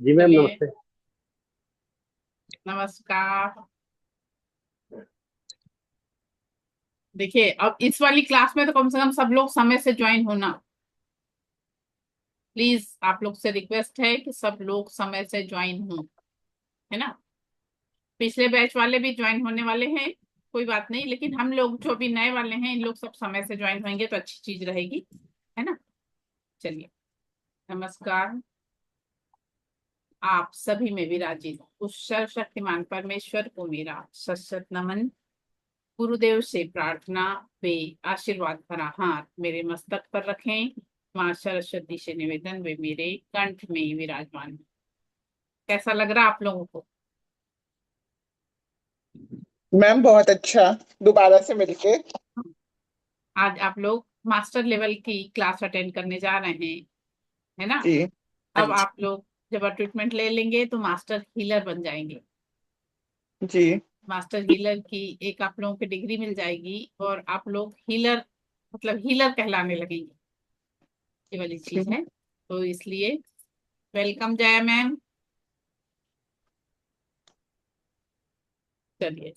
जी ma'am, चलिए। नमस्ते। नमस्कार। देखिए, अब इस वाली क्लास में तो कम से कम सब लोग समय से ज्वाइन होना। प्लीज आप लोग से रिक्वेस्ट है कि सब लोग समय से ज्वाइन हो, है ना। पिछले बैच वाले भी ज्वाइन होने वाले हैं, कोई बात नहीं, लेकिन हम लोग जो भी नए वाले हैं इन लोग सब समय से ज्वाइन होंगे तो अच्छी चीज रहेगी, है ना। चलिए। नमस्कार। आप सभी में विराजित उस सर्वशक्तिमान परमेश्वर को मेरा सशक्त नमन। गुरुदेव से प्रार्थना, वे आशीर्वाद भरा हाथ मेरे मस्तक पर रखें। मां सरस्वती से निवेदन, वे मेरे कंठ में विराजमान हैं। कैसा लग रहा आप लोगों को? मैम बहुत अच्छा दोबारा से मिलके। आज आप लोग मास्टर लेवल की क्लास अटेंड करने जा रहे हैं, है ना। जी। हाँ अब जी। आप लोग जब ट्रीटमेंट ले लेंगे तो मास्टर हीलर बन जाएंगे। जी। मास्टर हीलर की एक आप लोगों की डिग्री मिल जाएगी और आप लोग हीलर, मतलब हीलर कहलाने लगेंगे। ये वाली चीज है, तो इसलिए वेलकम जया मैम। चलिए।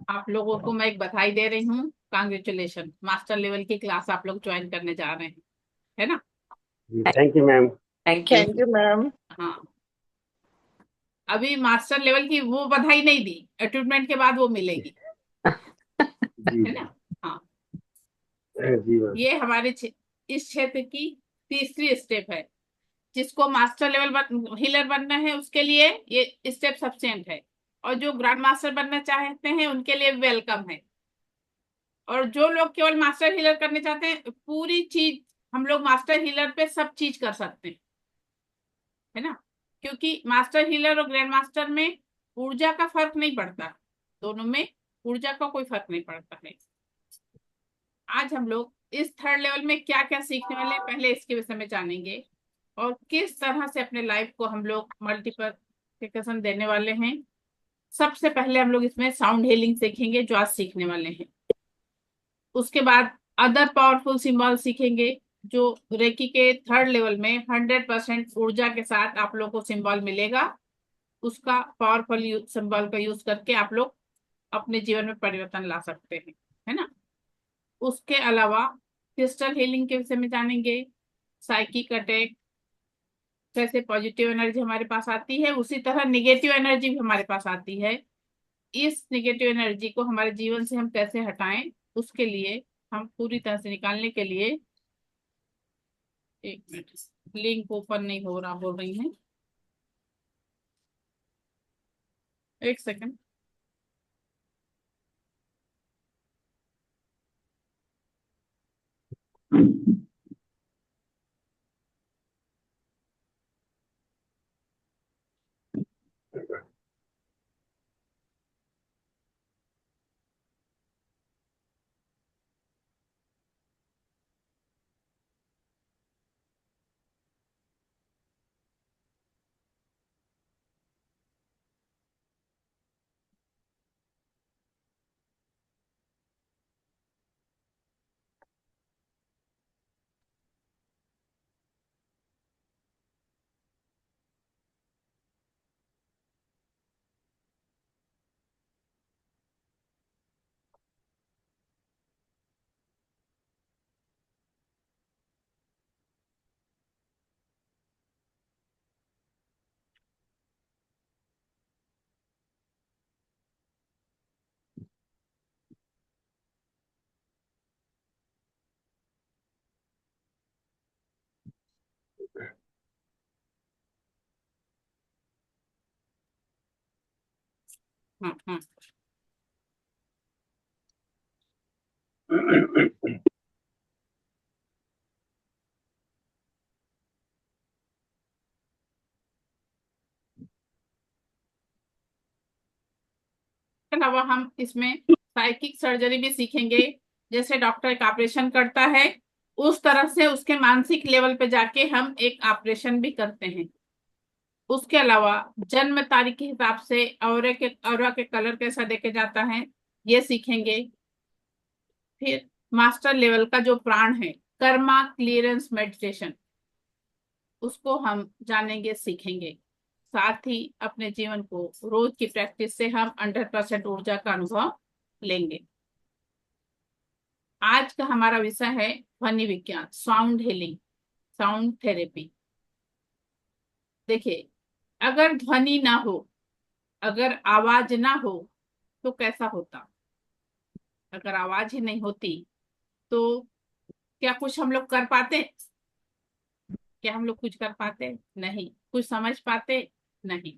आप लोगों को मैं एक बधाई दे रही हूँ, कांग्रेचुलेशन, मास्टर लेवल की क्लास आप लोग ज्वाइन करने जा रहे हैं, है ना। जी, thank you ma'am. Thank you. Thank you ma'am. हाँ, अभी मास्टर लेवल की वो बधाई नहीं दी, रिक्रूटमेंट के बाद वो मिलेगी, जी है जी। ना। हाँ, जी मैम। ये हमारे इस क्षेत्र की तीसरी स्टेप है। जिसको मास्टर लेवल हीलर बनना है उसके लिए ये स्टेप सफिशिएंट है, और जो ग्रैंड मास्टर बनना चाहते हैं उनके लिए वेलकम है। और जो लोग केवल मास्टर हीलर करने चाहते हैं, पूरी चीज हम लोग मास्टर हीलर पे सब चीज कर सकते हैं, है ना। क्योंकि मास्टर हीलर और ग्रैंड मास्टर में ऊर्जा का फर्क नहीं पड़ता, दोनों में ऊर्जा का कोई फर्क नहीं पड़ता है। आज हम लोग इस थर्ड लेवल में क्या क्या सीखने वाले हैं, पहले इसके विषय में जानेंगे, और किस तरह से अपने लाइफ को हम लोग मल्टीप्लिकेशन देने वाले हैं। सबसे पहले हम लोग इसमें साउंड हीलिंग सीखेंगे जो आज सीखने वाले हैं। उसके बाद अदर पावरफुल सिंबल सीखेंगे, जो रेकी के थर्ड लेवल में 100% ऊर्जा के साथ आप लोग को सिंबल मिलेगा। उसका पावरफुल सिंबल का यूज करके आप लोग अपने जीवन में परिवर्तन ला सकते हैं, है ना। उसके अलावा क्रिस्टल हीलिंग के विषय में जानेंगे। साइकिक अटैक, जैसे पॉजिटिव एनर्जी हमारे पास आती है उसी तरह निगेटिव एनर्जी भी हमारे पास आती है। इस निगेटिव एनर्जी को हमारे जीवन से हम कैसे हटाएं, उसके लिए हम पूरी तरह से निकालने के लिए, एक मिनट, लिंक ओपन नहीं हो रहा बोल रही है, एक सेकंड। हाँ हाँ। इसके अलावा हम इसमें साइकिक सर्जरी भी सीखेंगे। जैसे डॉक्टर एक ऑपरेशन करता है, उस तरह से उसके मानसिक लेवल पे जाके हम एक ऑपरेशन भी करते हैं। उसके अलावा जन्म तारीख के हिसाब से ऑरा के कलर कैसा देखे जाता है ये सीखेंगे। फिर मास्टर लेवल का जो प्राण है, कर्मा क्लियरेंस मेडिटेशन, उसको हम जानेंगे, सीखेंगे। साथ ही अपने जीवन को रोज की प्रैक्टिस से हम 100% ऊर्जा का अनुभव लेंगे। आज का हमारा विषय है ध्वनि विज्ञान, साउंड हीलिंग, साउंड थेरेपी। देखिए, अगर ध्वनि ना हो, अगर आवाज ना हो तो कैसा होता? अगर आवाज ही नहीं होती तो क्या कुछ हम लोग कर पाते? क्या हम लोग कुछ कर पाते? नहीं। कुछ समझ पाते? नहीं।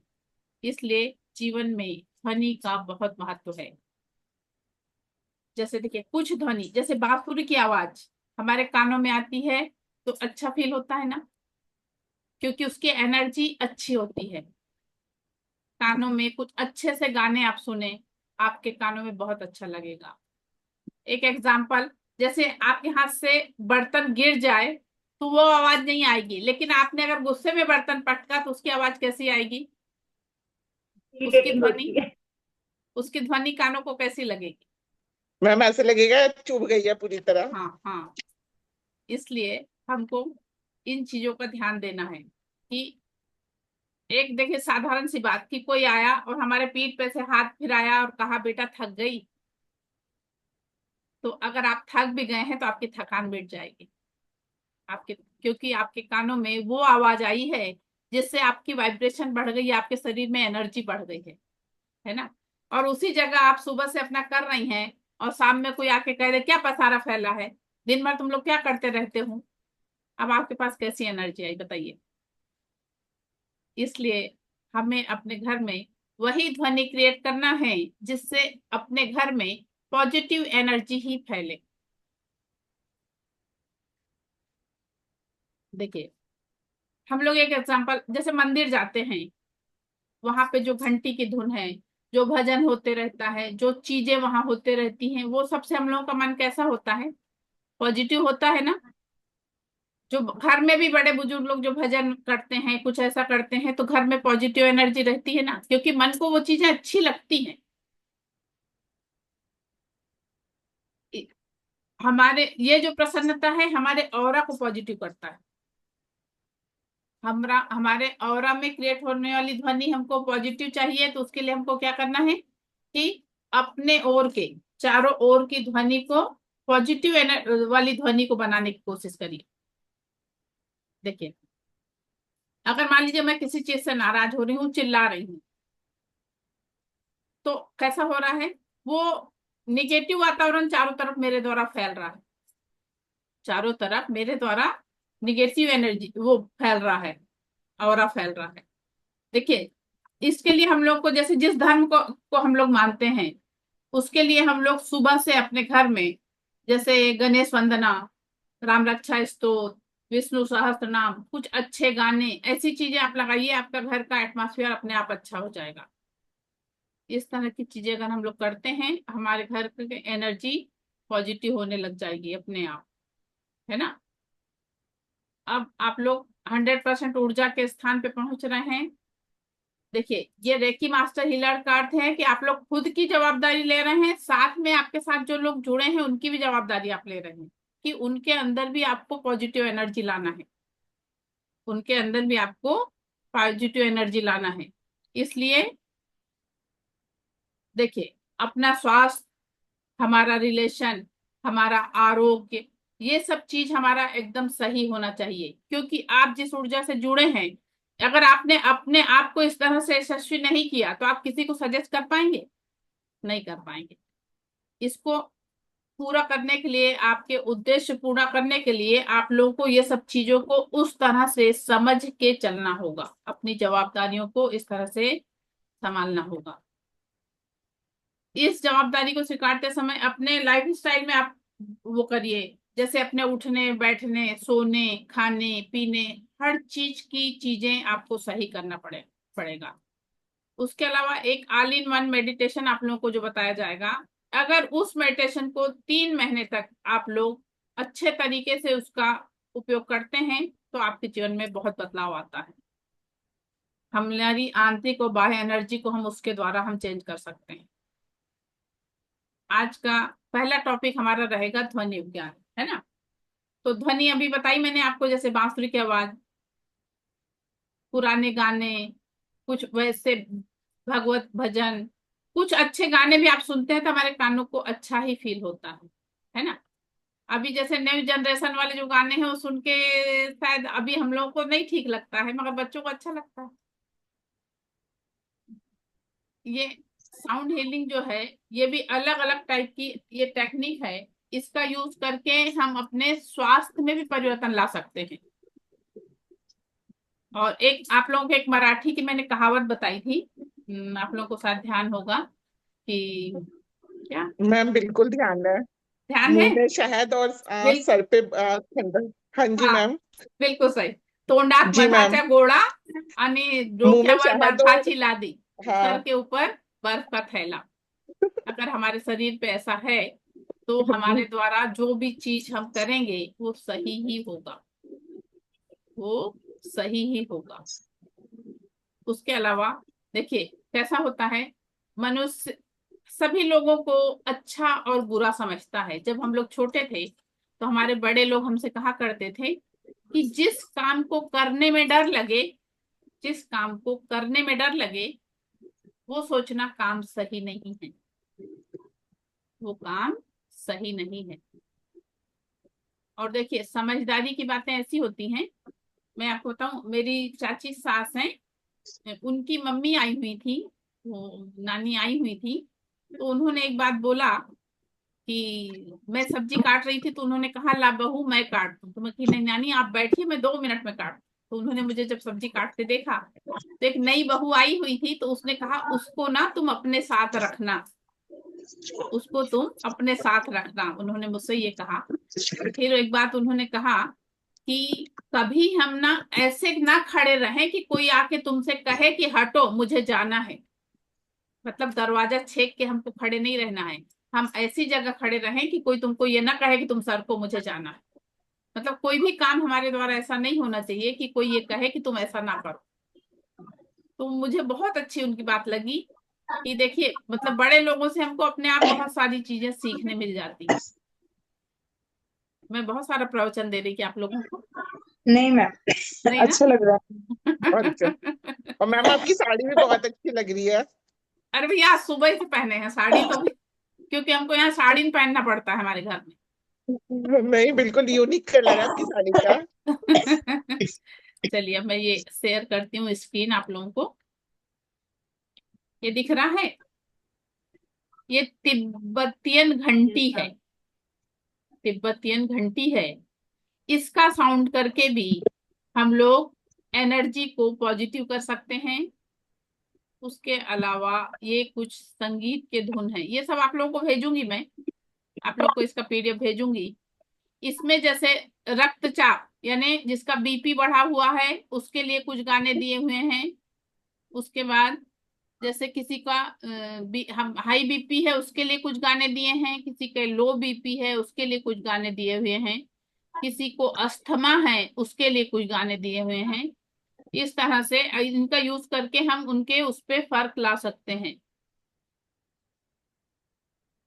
इसलिए जीवन में ध्वनि का बहुत महत्व है। जैसे देखिए, कुछ ध्वनि जैसे बांसुरी की आवाज हमारे कानों में आती है तो अच्छा फील होता है ना, क्योंकि उसकी एनर्जी अच्छी होती है। कानों में कुछ अच्छे से गाने आप सुने, आपके कानों में बहुत अच्छा लगेगा। एक एग्जाम्पल, जैसे आपके हाथ से बर्तन गिर जाए तो वो आवाज नहीं आएगी, लेकिन आपने अगर गुस्से में बर्तन पटका तो उसकी आवाज कैसी आएगी? उसकी ध्वनि उसकी ध्वनि कानों को कैसी लगेगी? मैम ऐसे लगेगा चुभ गई है पूरी तरह। हाँ हाँ। इसलिए हमको इन चीजों का ध्यान देना है कि एक देखिए, साधारण सी बात कि कोई आया और हमारे पीठ पे से हाथ फिराया और कहा बेटा थक गई, तो अगर आप थक भी गए हैं तो आपकी थकान मिट जाएगी। आपके क्योंकि आपके कानों में वो आवाज आई है जिससे आपकी वाइब्रेशन बढ़ गई, आपके शरीर में एनर्जी बढ़ गई है ना। और उसी जगह आप सुबह से अपना कर रही हैं और शाम में कोई आके कह दे क्या पसारा फैला है, दिन भर तुम लोग क्या करते रहते हो, अब आपके पास कैसी एनर्जी आई बताइए? इसलिए हमें अपने घर में वही ध्वनि क्रिएट करना है जिससे अपने घर में पॉजिटिव एनर्जी ही फैले। देखिए, हम लोग एक एग्जांपल, जैसे मंदिर जाते हैं, वहां पे जो घंटी की धुन है, जो भजन होते रहता है, जो चीजें वहां होते रहती हैं, वो सबसे हम लोगों का मन कैसा होता है? पॉजिटिव होता है ना। जो घर में भी बड़े बुजुर्ग लोग जो भजन करते हैं, कुछ ऐसा करते हैं, तो घर में पॉजिटिव एनर्जी रहती है ना, क्योंकि मन को वो चीजें अच्छी लगती हैं। हमारे ये जो प्रसन्नता है हमारे ऑरा को पॉजिटिव करता है। हमारे ऑरा में क्रिएट होने वाली ध्वनि हमको पॉजिटिव चाहिए, तो उसके लिए हमको क्या करना है कि अपने ओर के चारों ओर की ध्वनि को पॉजिटिव वाली ध्वनि को बनाने की कोशिश करिए। देखिए, अगर मान लीजिए मैं किसी चीज से नाराज हो रही हूँ, चिल्ला रही हूँ, तो कैसा हो रहा है? वो निगेटिव वातावरण चारों तरफ मेरे द्वारा फैल रहा है। चारों तरफ मेरे द्वारा निगेटिव एनर्जी वो फैल रहा है, ऑरा फैल रहा है। देखिए, इसके लिए हम लोग को, जैसे जिस धर्म को हम लोग मानते हैं, उसके लिए हम लोग सुबह से अपने घर में जैसे गणेश वंदना, राम रक्षा स्तोत्र, विष्णु सहस्त्र नाम, कुछ अच्छे गाने, ऐसी चीजें आप लगाइए, आपका घर का एटमॉस्फेयर अपने आप अच्छा हो जाएगा। इस तरह की चीजें अगर हम लोग करते हैं, हमारे घर की एनर्जी पॉजिटिव होने लग जाएगी अपने आप, है ना। अब आप लोग 100% ऊर्जा के स्थान पे पहुंच रहे हैं। देखिए, ये रेकी मास्टर हीलर का अर्थ है कि आप लोग खुद की जवाबदारी ले रहे हैं, साथ में आपके साथ जो लोग जुड़े हैं उनकी भी जवाबदारी आप ले रहे हैं कि उनके अंदर भी आपको पॉजिटिव एनर्जी लाना है, उनके अंदर भी आपको पॉजिटिव एनर्जी लाना है। इसलिए देखिए, अपना स्वास्थ्य, हमारा रिलेशन, हमारा आरोग्य, ये सब चीज हमारा एकदम सही होना चाहिए, क्योंकि आप जिस ऊर्जा से जुड़े हैं, अगर आपने अपने आप को इस तरह से यशस्वी नहीं किया तो आप किसी को सजेस्ट कर पाएंगे? नहीं कर पाएंगे। इसको पूरा करने के लिए, आपके उद्देश्य पूरा करने के लिए आप लोगों को ये सब चीजों को उस तरह से समझ के चलना होगा, अपनी जवाबदारियों को इस तरह से संभालना होगा। इस जवाबदारी को स्वीकारते समय अपने लाइफ स्टाइल में आप वो करिए, जैसे अपने उठने बैठने, सोने, खाने पीने, हर चीज की चीजें आपको सही करना पड़ेगा। उसके अलावा एक ऑल इन वन मेडिटेशन आप लोगों को जो बताया जाएगा, अगर उस मेडिटेशन को 3 महीने तक आप लोग अच्छे तरीके से उसका उपयोग करते हैं तो आपके जीवन में बहुत बदलाव आता है। हमारी आंतरिक और बाह्य एनर्जी को हम उसके द्वारा हम चेंज कर सकते हैं। आज का पहला टॉपिक हमारा रहेगा ध्वनि विज्ञान, है ना। तो ध्वनि अभी बताई मैंने आपको, जैसे बांसुरी की आवाज, पुराने गाने, कुछ वैसे भगवत भजन, कुछ अच्छे गाने भी आप सुनते हैं तो हमारे कानों को अच्छा ही फील होता है ना। अभी जैसे न्यू जनरेशन वाले जो गाने हैं वो सुन के शायद अभी हम लोगों को नहीं ठीक लगता है, मगर बच्चों को अच्छा लगता है। ये साउंड हीलिंग जो है, ये भी अलग अलग टाइप की ये टेक्निक है। इसका यूज करके हम अपने स्वास्थ्य में भी परिवर्तन ला सकते हैं। और एक आप लोगों को एक मराठी की मैंने कहावत बताई थी, आप लोगों को शायद ध्यान होगा कि क्या मैम बिल्कुल ध्यान है। ध्यान है। मुंह में शहद और बिल, सर पे खंडन। हाँ जी हाँ मैम। बिल्कुल सही। तोंडात जी मैम। मधाच्या गोळा आणि मुंह में डोक्यावर शहद और बर्फाची लादी, सर हाँ के ऊपर बर्फ का थैला। अगर हमारे शरीर पे ऐसा है तो हमारे द्वारा जो भी चीज हम करेंगे वो सही ही होगा, वो सही ही होगा। उसके अलावा देखिए कैसा होता है, मनुष्य सभी लोगों को अच्छा और बुरा समझता है। जब हम लोग छोटे थे तो हमारे बड़े लोग हमसे कहा करते थे कि जिस काम को करने में डर लगे, जिस काम को करने में डर लगे, वो सोचना काम सही नहीं है, वो काम सही नहीं है। और देखिए समझदारी की बातें ऐसी होती हैं, मैं आपको बताऊं, मेरी चाची सास हैं, उनकी मम्मी आई हुई थी, वो नानी आई हुई थी। तो उन्होंने एक बात बोला कि मैं सब्जी काट रही थी तो उन्होंने कहा ला बहू मैं काट दूं। तो मैं कि नहीं नानी आप बैठिए, मैं 2 मिनट में काट दूं। तो उन्होंने मुझे जब सब्जी काटते देखा तो एक नई बहू आई हुई थी, तो उसने कहा उसको ना तुम अपने साथ रखना, उसको तुम अपने साथ रखना, उन्होंने मुझसे ये कहा। फिर एक बात उन्होंने कहा कि कभी हम ना ऐसे ना खड़े रहें कि कोई आके तुमसे कहे कि हटो मुझे जाना है। मतलब दरवाजा छेक के हमको खड़े नहीं रहना है, हम ऐसी जगह खड़े रहें कि कोई तुमको ये ना कहे कि तुम सर को मुझे जाना है। मतलब कोई भी काम हमारे द्वारा ऐसा नहीं होना चाहिए कि कोई ये कहे कि तुम ऐसा ना करो। तो मुझे बहुत अच्छी उनकी बात लगी कि देखिए मतलब बड़े लोगों से हमको अपने आप बहुत सारी चीजें सीखने मिल जाती हैं। मैं बहुत सारा प्रवचन दे रही कि आप लोगों को नहीं मैम, नहीं ना। अच्छा लग रहा है। और क्या। और मैम आपकी साड़ी भी बहुत अच्छी लग रही है। अरे भैया आज सुबह ही से पहने हैं साड़ी तो भी, क्योंकि हमको यहाँ साड़ी नहीं पहनना पड़ता है हमारे घर नहीं बिल्कुल यूनिक कलर है आपकी साड़ी का। में। चलिए अब मैं ये शेयर करती हूँ स्क्रीन आप लोगों को, ये दिख रहा है, ये तिब्बतियन घंटी है, तिब्बतियन घंटी है। इसका साउंड करके भी हम लोग एनर्जी को पॉजिटिव कर सकते हैं। उसके अलावा ये कुछ संगीत के धुन है, ये सब आप लोगों को भेजूंगी मैं, आप लोग को इसका पीडीएफ भेजूंगी। इसमें जैसे रक्तचाप यानी जिसका बीपी बढ़ा हुआ है उसके लिए कुछ गाने दिए हुए हैं। उसके बाद जैसे किसी का हम हाई बीपी है उसके लिए कुछ गाने दिए हैं, किसी के लो बीपी है उसके लिए कुछ गाने दिए हुए हैं, किसी को अस्थमा है उसके लिए कुछ गाने दिए हुए हैं। इस तरह से इनका यूज करके हम उनके उस पे फर्क ला सकते हैं।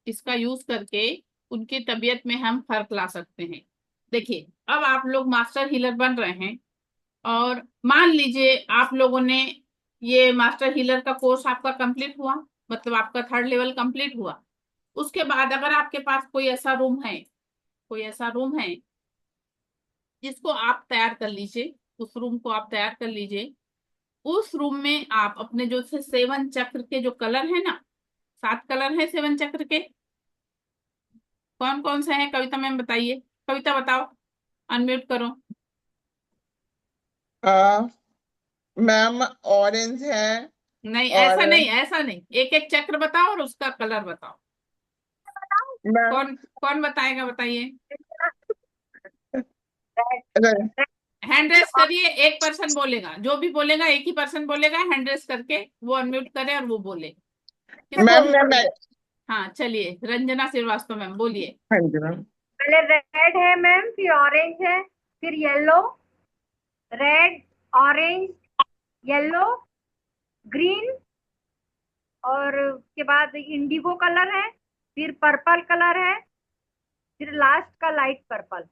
इसका यूज करके उनकी तबीयत में हम फर्क ला सकते हैं। देखिए अब आप लोग मास्टर हीलर बन रहे हैं, और मान लीजिए आप लोगों ने ये मास्टर हीलर का कोर्स आपका कंप्लीट हुआ, मतलब आपका 3rd लेवल कंप्लीट हुआ। उसके बाद अगर आपके पास कोई ऐसा रूम है, कोई ऐसा रूम है जिसको आप तैयार कर लीजिए, उस रूम को आप तैयार कर लीजिए। उस रूम में आप अपने जो से 7 चक्र के जो कलर है ना, 7 कलर है 7 चक्र के, कौन कौन से हैं कविता मैम बताइए, कविता बताओ, अनम्यूट करो। मैम ऑरेंज है। नहीं और ऐसा नहीं, ऐसा नहीं, एक एक चक्र बताओ और उसका कलर बताओ। मैम कौन कौन बताएगा बताइए, र- हैंड रेस करिए, एक पर्सन बोलेगा, जो भी बोलेगा एक ही पर्सन बोलेगा, हैंड रेस करके वो अनम्यूट करे और वो बोले। किसको? मैम मैं हाँ चलिए रंजना श्रीवास्तव मैम बोलिए। हाँ जी मैम। पहले रेड है मैम, फिर ऑरेंज है, फिर yellow, red, orange, yellow, green, और उसके बाद इंडिगो कलर है, फिर पर्पल कलर है, फिर लास्ट का लाइट पर्पल।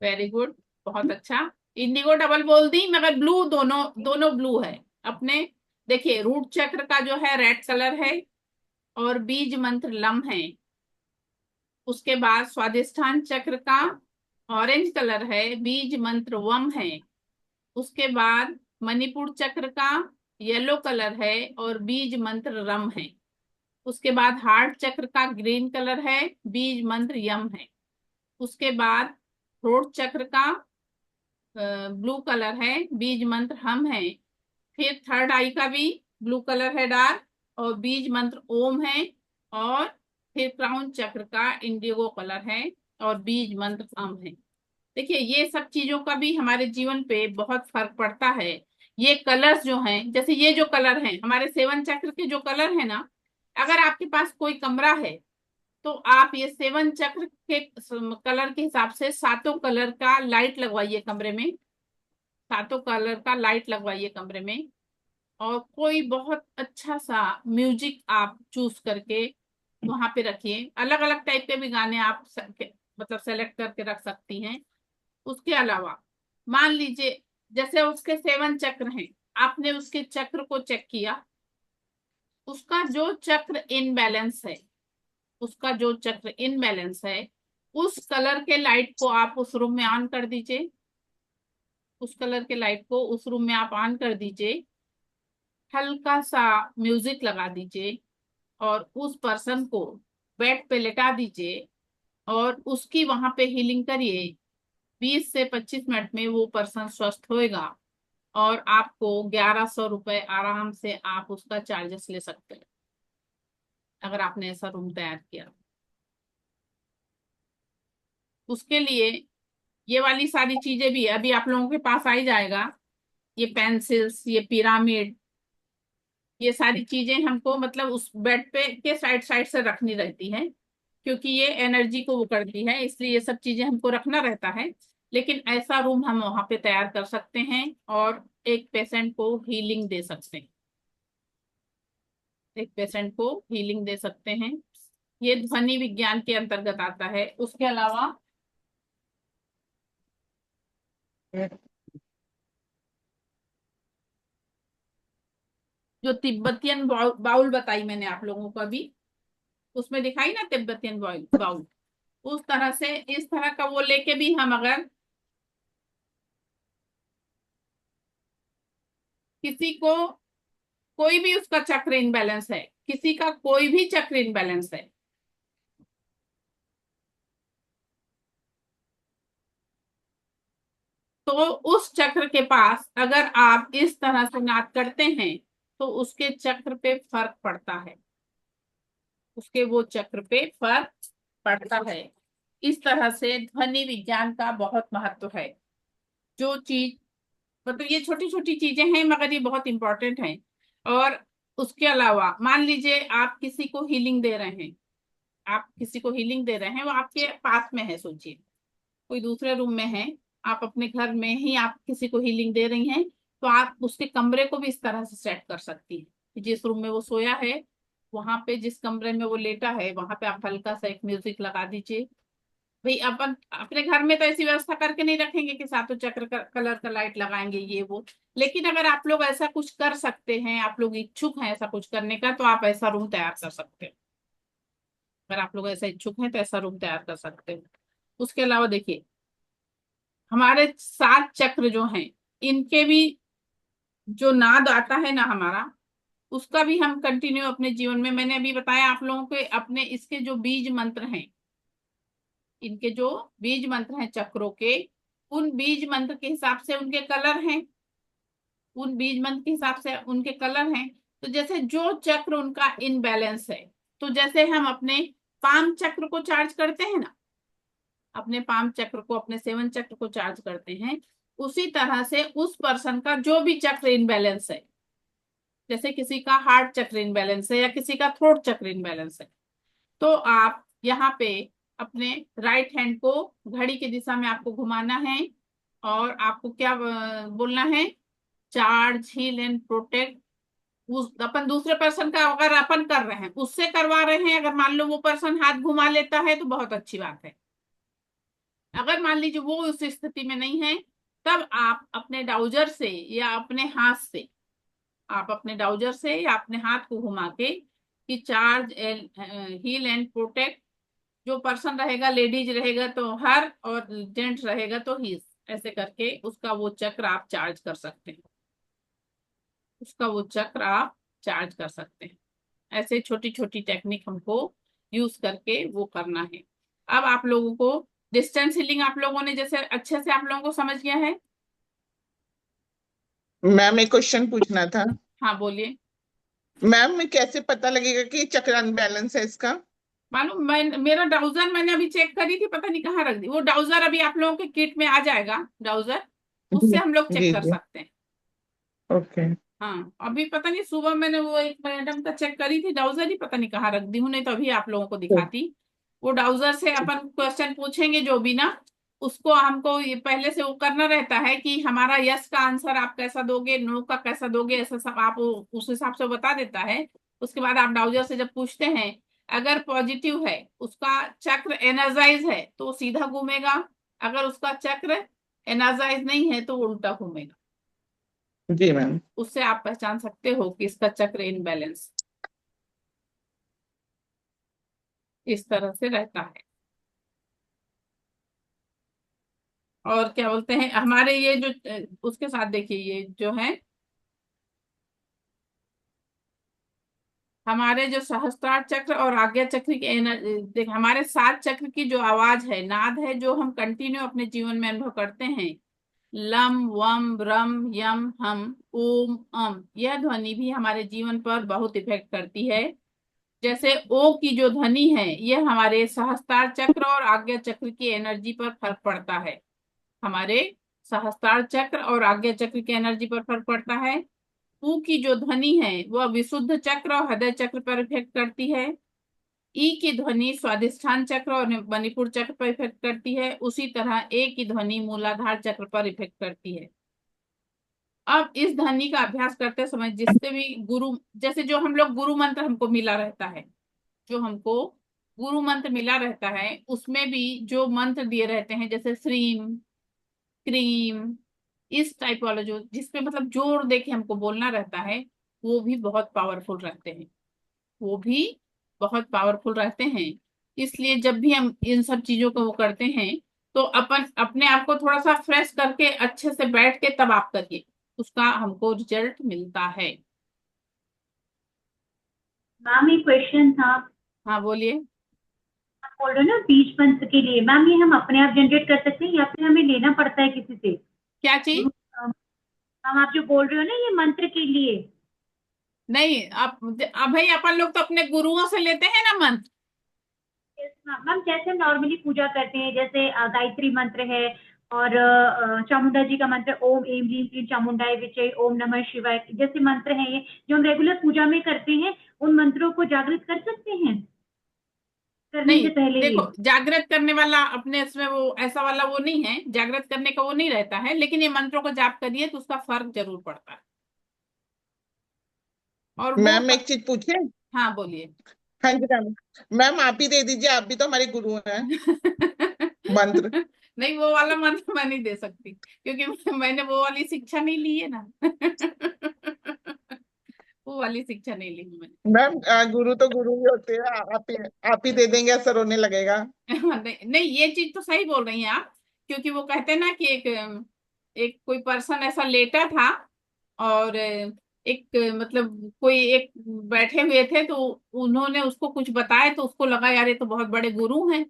वेरी गुड, बहुत अच्छा। इंडिगो डबल बोल दी, मगर ब्लू दोनों दोनों ब्लू है अपने। देखिए, रूट चक्र का जो है रेड कलर है और बीज मंत्र लम है। उसके बाद स्वादिष्ठान चक्र का ऑरेंज कलर है, बीज मंत्र वम है। उसके बाद मणिपुर चक्र का येलो कलर है और बीज मंत्र रम है। उसके बाद हार्ट चक्र का ग्रीन कलर है, बीज मंत्र यम है। उसके बाद थ्रोट चक्र का ब्लू कलर है, बीज मंत्र हम है। फिर थर्ड आई का भी ब्लू कलर है डार्क, और बीज मंत्र ओम है। और फिर क्राउन चक्र का इंडिगो कलर है और बीज मंत्र अम है। देखिए, ये सब चीजों का भी हमारे जीवन पे बहुत फर्क पड़ता है। ये कलर्स जो हैं, जैसे ये जो कलर हैं हमारे सेवन चक्र के जो कलर है ना, अगर आपके पास कोई कमरा है तो आप ये सेवन चक्र के कलर के हिसाब से सातों कलर का लाइट लगवाइए कमरे में। सातों कलर का लाइट लगवाइए कमरे में, और कोई बहुत अच्छा सा म्यूजिक आप चूज करके वहां पे रखिए। अलग अलग टाइप के भी गाने आप मतलब सेलेक्ट करके रख सकती हैं। उसके अलावा मान लीजिए, जैसे उसके सेवन चक्र हैं, आपने उसके चक्र को चेक किया, उसका जो चक्र इनबैलेंस है, उसका जो चक्र इनबैलेंस है, उस कलर के लाइट को आप उस रूम में ऑन कर दीजिए। उस कलर के लाइट को उस रूम में आप ऑन कर दीजिए, हल्का सा म्यूजिक लगा दीजिए, और उस पर्सन को बेड पे लेटा दीजिए और उसकी वहां पे हीलिंग करिए। 20 से 25 मिनट में वो पर्सन स्वस्थ होएगा, और आपको 1100 रुपए आराम से आप उसका चार्जेस ले सकते हैं, अगर आपने ऐसा रूम तैयार किया। उसके लिए ये वाली सारी चीजें भी अभी आप लोगों के पास आई जाएगा। ये पेंसिल्स, ये पिरामिड, ये सारी चीजें हमको मतलब उस बेड पे के साइड साइड से रखनी रहती है, क्योंकि ये एनर्जी को वो करती है, इसलिए ये सब चीजें हमको रखना रहता है। लेकिन ऐसा रूम हम वहां पे तैयार कर सकते हैं और एक पेशेंट को हीलिंग दे सकते हैं। एक पेशेंट को हीलिंग दे सकते हैं। ये ध्वनि विज्ञान के अंतर्गत आता है। उसके अलावा जो तिब्बतियन बाउल बताई मैंने आप लोगों को अभी, उसमें दिखाई ना तिब्बतियन बाउल बाउल, उस तरह से इस तरह का वो लेके भी हम अगर किसी को, कोई भी उसका चक्र इनबैलेंस है, किसी का कोई भी चक्र इनबैलेंस है, तो उस चक्र के पास अगर आप इस तरह से नाद करते हैं तो उसके चक्र पे फर्क पड़ता है, उसके वो चक्र पे फर्क पड़ता है। इस तरह से ध्वनि विज्ञान का बहुत महत्व है। जो चीज मतलब ये छोटी छोटी चीजें हैं, मगर ये बहुत इंपॉर्टेंट हैं। और उसके अलावा मान लीजिए आप किसी को हीलिंग दे रहे हैं, आप किसी को हीलिंग दे रहे हैं, वो आपके पास में है, सोचिए कोई दूसरे रूम में है, आप अपने घर में ही आप किसी को हीलिंग दे रही हैं, तो आप उसके कमरे को भी इस तरह से सेट कर सकती हैं कि जिस रूम में वो सोया है, वहां पे जिस कमरे में वो लेटा है, वहां पे आप हल्का सा एक म्यूजिक लगा दीजिए। भाई अपन अपने घर में तो ऐसी व्यवस्था करके नहीं रखेंगे कि सातों चक्र का कलर का लाइट लगाएंगे ये वो, लेकिन अगर आप लोग ऐसा कुछ कर सकते हैं, आप लोग इच्छुक हैं ऐसा कुछ करने का, तो आप ऐसा रूम तैयार कर सकते हैं। अगर आप लोग ऐसा इच्छुक हैं तो ऐसा रूम तैयार कर सकते हैं। उसके अलावा देखिए, हमारे 7 चक्र जो हैं, इनके भी जो नाद आता है ना हमारा, उसका भी हम कंटिन्यू अपने जीवन में, मैंने अभी बताया आप लोगों को, अपने इसके जो बीज मंत्र हैं, इनके जो बीज मंत्र हैं चक्रों के, उन बीज मंत्र के हिसाब से उनके कलर हैं, उन बीज मंत्र के हिसाब से उनके कलर हैं। तो जैसे जो चक्र उनका इनबैलेंस है, तो जैसे हम अपने पाम चक्र को चार्ज करते हैं ना, अपने पाम चक्र को, अपने सेवन चक्र को चार्ज करते हैं, उसी तरह से उस पर्सन का जो भी चक्र इनबैलेंस है, जैसे किसी का हार्ट चक्र इनबैलेंस है या किसी का थ्रोट चक्र इनबैलेंस है, तो आप यहाँ पे अपने राइट हैंड को घड़ी की दिशा में आपको घुमाना है, और आपको क्या बोलना है, चार्ज हील एंड प्रोटेक्ट उस अपन दूसरे पर्सन का अगर अपन कर रहे हैं, उससे करवा रहे हैं, अगर मान लो वो पर्सन हाथ घुमा लेता है तो बहुत अच्छी बात है। अगर मान लीजिए वो उस स्थिति में नहीं है, तब आप अपने डाउजर से या अपने हाथ से, आप अपने डाउजर से या अपने हाथ को घुमा के कि चार्ज हील एंड प्रोटेक्ट, जो पर्सन रहेगा, लेडीज रहेगा तो हर, और जेंट्स रहेगा तो ही, ऐसे करके उसका वो चक्र आप चार्ज कर सकते हैं, उसका वो चक्र आप चार्ज कर सकते हैं। ऐसे छोटी छोटी टेक्निक हमको यूज करके वो करना है। अब आप लोगों को डिस्टेंस हीलिंग आप लोगों ने जैसे अच्छे से आप लोगों को समझ गया है। मैम एक क्वेश्चन पूछना था। हाँ बोलिए। मैम कैसे पता लगेगा कि चक्र अनबैलेंस है इसका? मालूम, मैं मेरा डाउजर मैंने अभी चेक करी थी, पता नहीं कहाँ रख दी वो डाउजर, अभी आप लोगों के किट में आ जाएगा डाउजर, उससे जी हम लोग चेक जी कर जी। सकते हैं। ओके। हाँ अभी पता नहीं, सुबह मैंने वो एक मैडम का चेक करी थी, डाउजर ही पता नहीं कहाँ रख दी हूँ, नहीं तो अभी आप लोगों को दिखाती। वो डाउजर से अपन क्वेश्चन पूछेंगे जो भी ना, उसको हमको ये पहले से वो करना रहता है कि हमारा यस का आंसर आप कैसा दोगे, नो का कैसा दोगे, ऐसा सब आप उस हिसाब से बता देता है। उसके बाद आप डाउजर से जब पूछते हैं, अगर पॉजिटिव है, उसका चक्र एनर्जाइज है तो वो सीधा घूमेगा, अगर उसका चक्र एनर्जाइज नहीं है तो वो उल्टा घूमेगा। जी मैम। उससे आप पहचान सकते हो कि इसका चक्र इनबैलेंस इस तरह से रहता है। और क्या बोलते हैं हमारे ये जो उसके साथ देखिए, ये जो है हमारे जो सहस्त्रार चक्र और आज्ञा चक्र की देख, हमारे 7 चक्र की जो आवाज है, नाद है, जो हम कंटिन्यू अपने जीवन में अनुभव करते हैं, लम वम ब्रम यम हम ओम अम, यह ध्वनि भी हमारे जीवन पर बहुत इफेक्ट करती है। जैसे ओ की जो ध्वनि है, यह हमारे सहस्त्रार चक्र और आज्ञा चक्र की एनर्जी पर फर्क पड़ता है। हमारे सहस्त्रार चक्र और आज्ञा चक्र की एनर्जी पर फर्क पड़ता है। ऊ की जो ध्वनि है वह विशुद्ध चक्र और हृदय चक्र पर इफेक्ट करती है। ई की ध्वनि स्वादिष्ठान चक्र और मणिपुर चक्र पर इफेक्ट करती है। उसी तरह ए की ध्वनि मूलाधार चक्र पर इफेक्ट करती है। अब इस ध्वनि का अभ्यास करते समय जिससे भी गुरु, जैसे जो हम लोग गुरु मंत्र हमको मिला रहता है, जो हमको गुरु मंत्र मिला रहता है, उसमें भी जो मंत्र दिए रहते हैं, जैसे श्रीम क्रीम, इस टाइप वाला जो जिसपे मतलब जोर दे के हमको बोलना रहता है, वो भी बहुत पावरफुल रहते हैं, वो भी बहुत पावरफुल रहते हैं। इसलिए जब भी हम इन सब चीजों को वो करते हैं, तो अपन अपने आप को थोड़ा सा फ्रेश करके अच्छे से बैठ के तब आप करिए, उसका हमको रिजल्ट मिलता है। मैम एक क्वेश्चन था। हाँ बोलिए। आप बोल रहे हो ना बीज मंत्र के लिए, मैम ये हम अपने आप जनरेट कर सकते हैं या फिर हमें लेना पड़ता है किसी से? क्या चीज? मैम आप जो बोल रहे हो ना ये मंत्र के लिए। नहीं, अब भाई अपन लोग तो अपने गुरुओं से लेते हैं ना मंत्र। मैम जैसे हम नॉर्मली पूजा करते हैं, जैसे गायत्री मंत्र है और चामुंडा जी का मंत्र ओम एम ह्रीम क्लीम चामुंडाय विचय ओम नमः शिवाय, जैसे मंत्र हैं ये जो हम रेगुलर पूजा में करते हैं, उन मंत्रों को जागृत कर सकते हैं करने नहीं से पहले देखो, ये? जागृत करने वाला अपने इसमें वो ऐसा वाला वो नहीं है, जागृत करने का वो नहीं रहता है, लेकिन ये मंत्रों को जाप करिए तो उसका फर्क जरूर पड़ता है। और वो मैम एक चीज पूछे? हाँ बोलिए। हाँ जी मैम। मैम आप ही दे दीजिए, आप भी तो हमारे गुरु हैं। मंत्र। नहीं, वो वाला मंत्र मैं नहीं दे सकती, क्योंकि मैंने वो वाली शिक्षा नहीं ली है ना। वो वाली शिक्षा नहीं ली है मैंने। मैम गुरु तो गुरु ही होते हैं, आप ही दे देंगे, असर होने लगेगा। नहीं नहीं, ये चीज तो सही बोल रही हैं आप, क्योंकि वो कहते हैं ना कि एक कोई पर्सन ऐसा लेटा था, और एक मतलब कोई एक बैठे हुए थे, तो उन्होंने उसको कुछ बताया, तो उसको लगा यार ये तो बहुत बड़े गुरु हैं,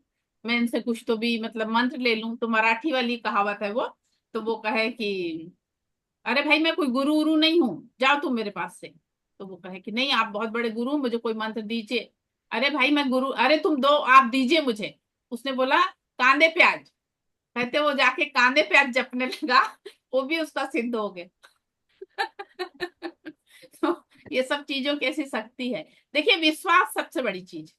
मैं इनसे कुछ तो भी मतलब मंत्र ले लूं। तो मराठी वाली कहावत है वो, तो वो कहे कि अरे भाई मैं कोई गुरु उरु नहीं हूँ, जाओ तुम मेरे पास से। तो वो कहे कि नहीं आप बहुत बड़े गुरु हैं, मुझे कोई मंत्र दीजिए। अरे भाई मैं गुरु, अरे तुम दो, आप दीजिए मुझे। उसने बोला कांदे प्याज, कहते वो जाके कांदे प्याज जपने लगा, वो भी उसका सिद्ध हो गया। तो ये सब चीजों की ऐसी शक्ति है। देखिए विश्वास सबसे बड़ी चीज,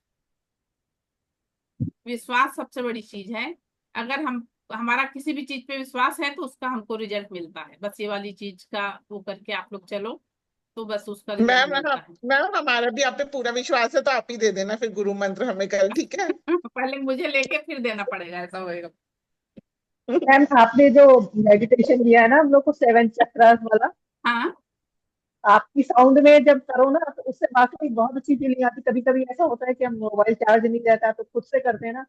विश्वास सबसे बड़ी चीज है। अगर हम हमारा किसी भी चीज पे विश्वास है तो उसका हमको रिजल्ट मिलता है। बस ये वाली चीज का वो करके आप लोग चलो, तो बस उसका रिजल्ट मिलता है। मैम हमारा भी आप पे पूरा विश्वास है, तो आप ही दे देना फिर गुरु मंत्र हमें कल, ठीक है? पहले मुझे लेके फिर देना पड़ेगा, ऐसा होएगा। मैम आपने जो मेडिटेशन दिया है ना हम लोग को 7 चक्रास वाला, हाँ आपकी साउंड में जब करो ना तो उससे वाकई बहुत अच्छी फीलिंग आती है। कभी कभी ऐसा होता है कि हम मोबाइल चार्ज नहीं रहता तो खुद से करते हैं ना,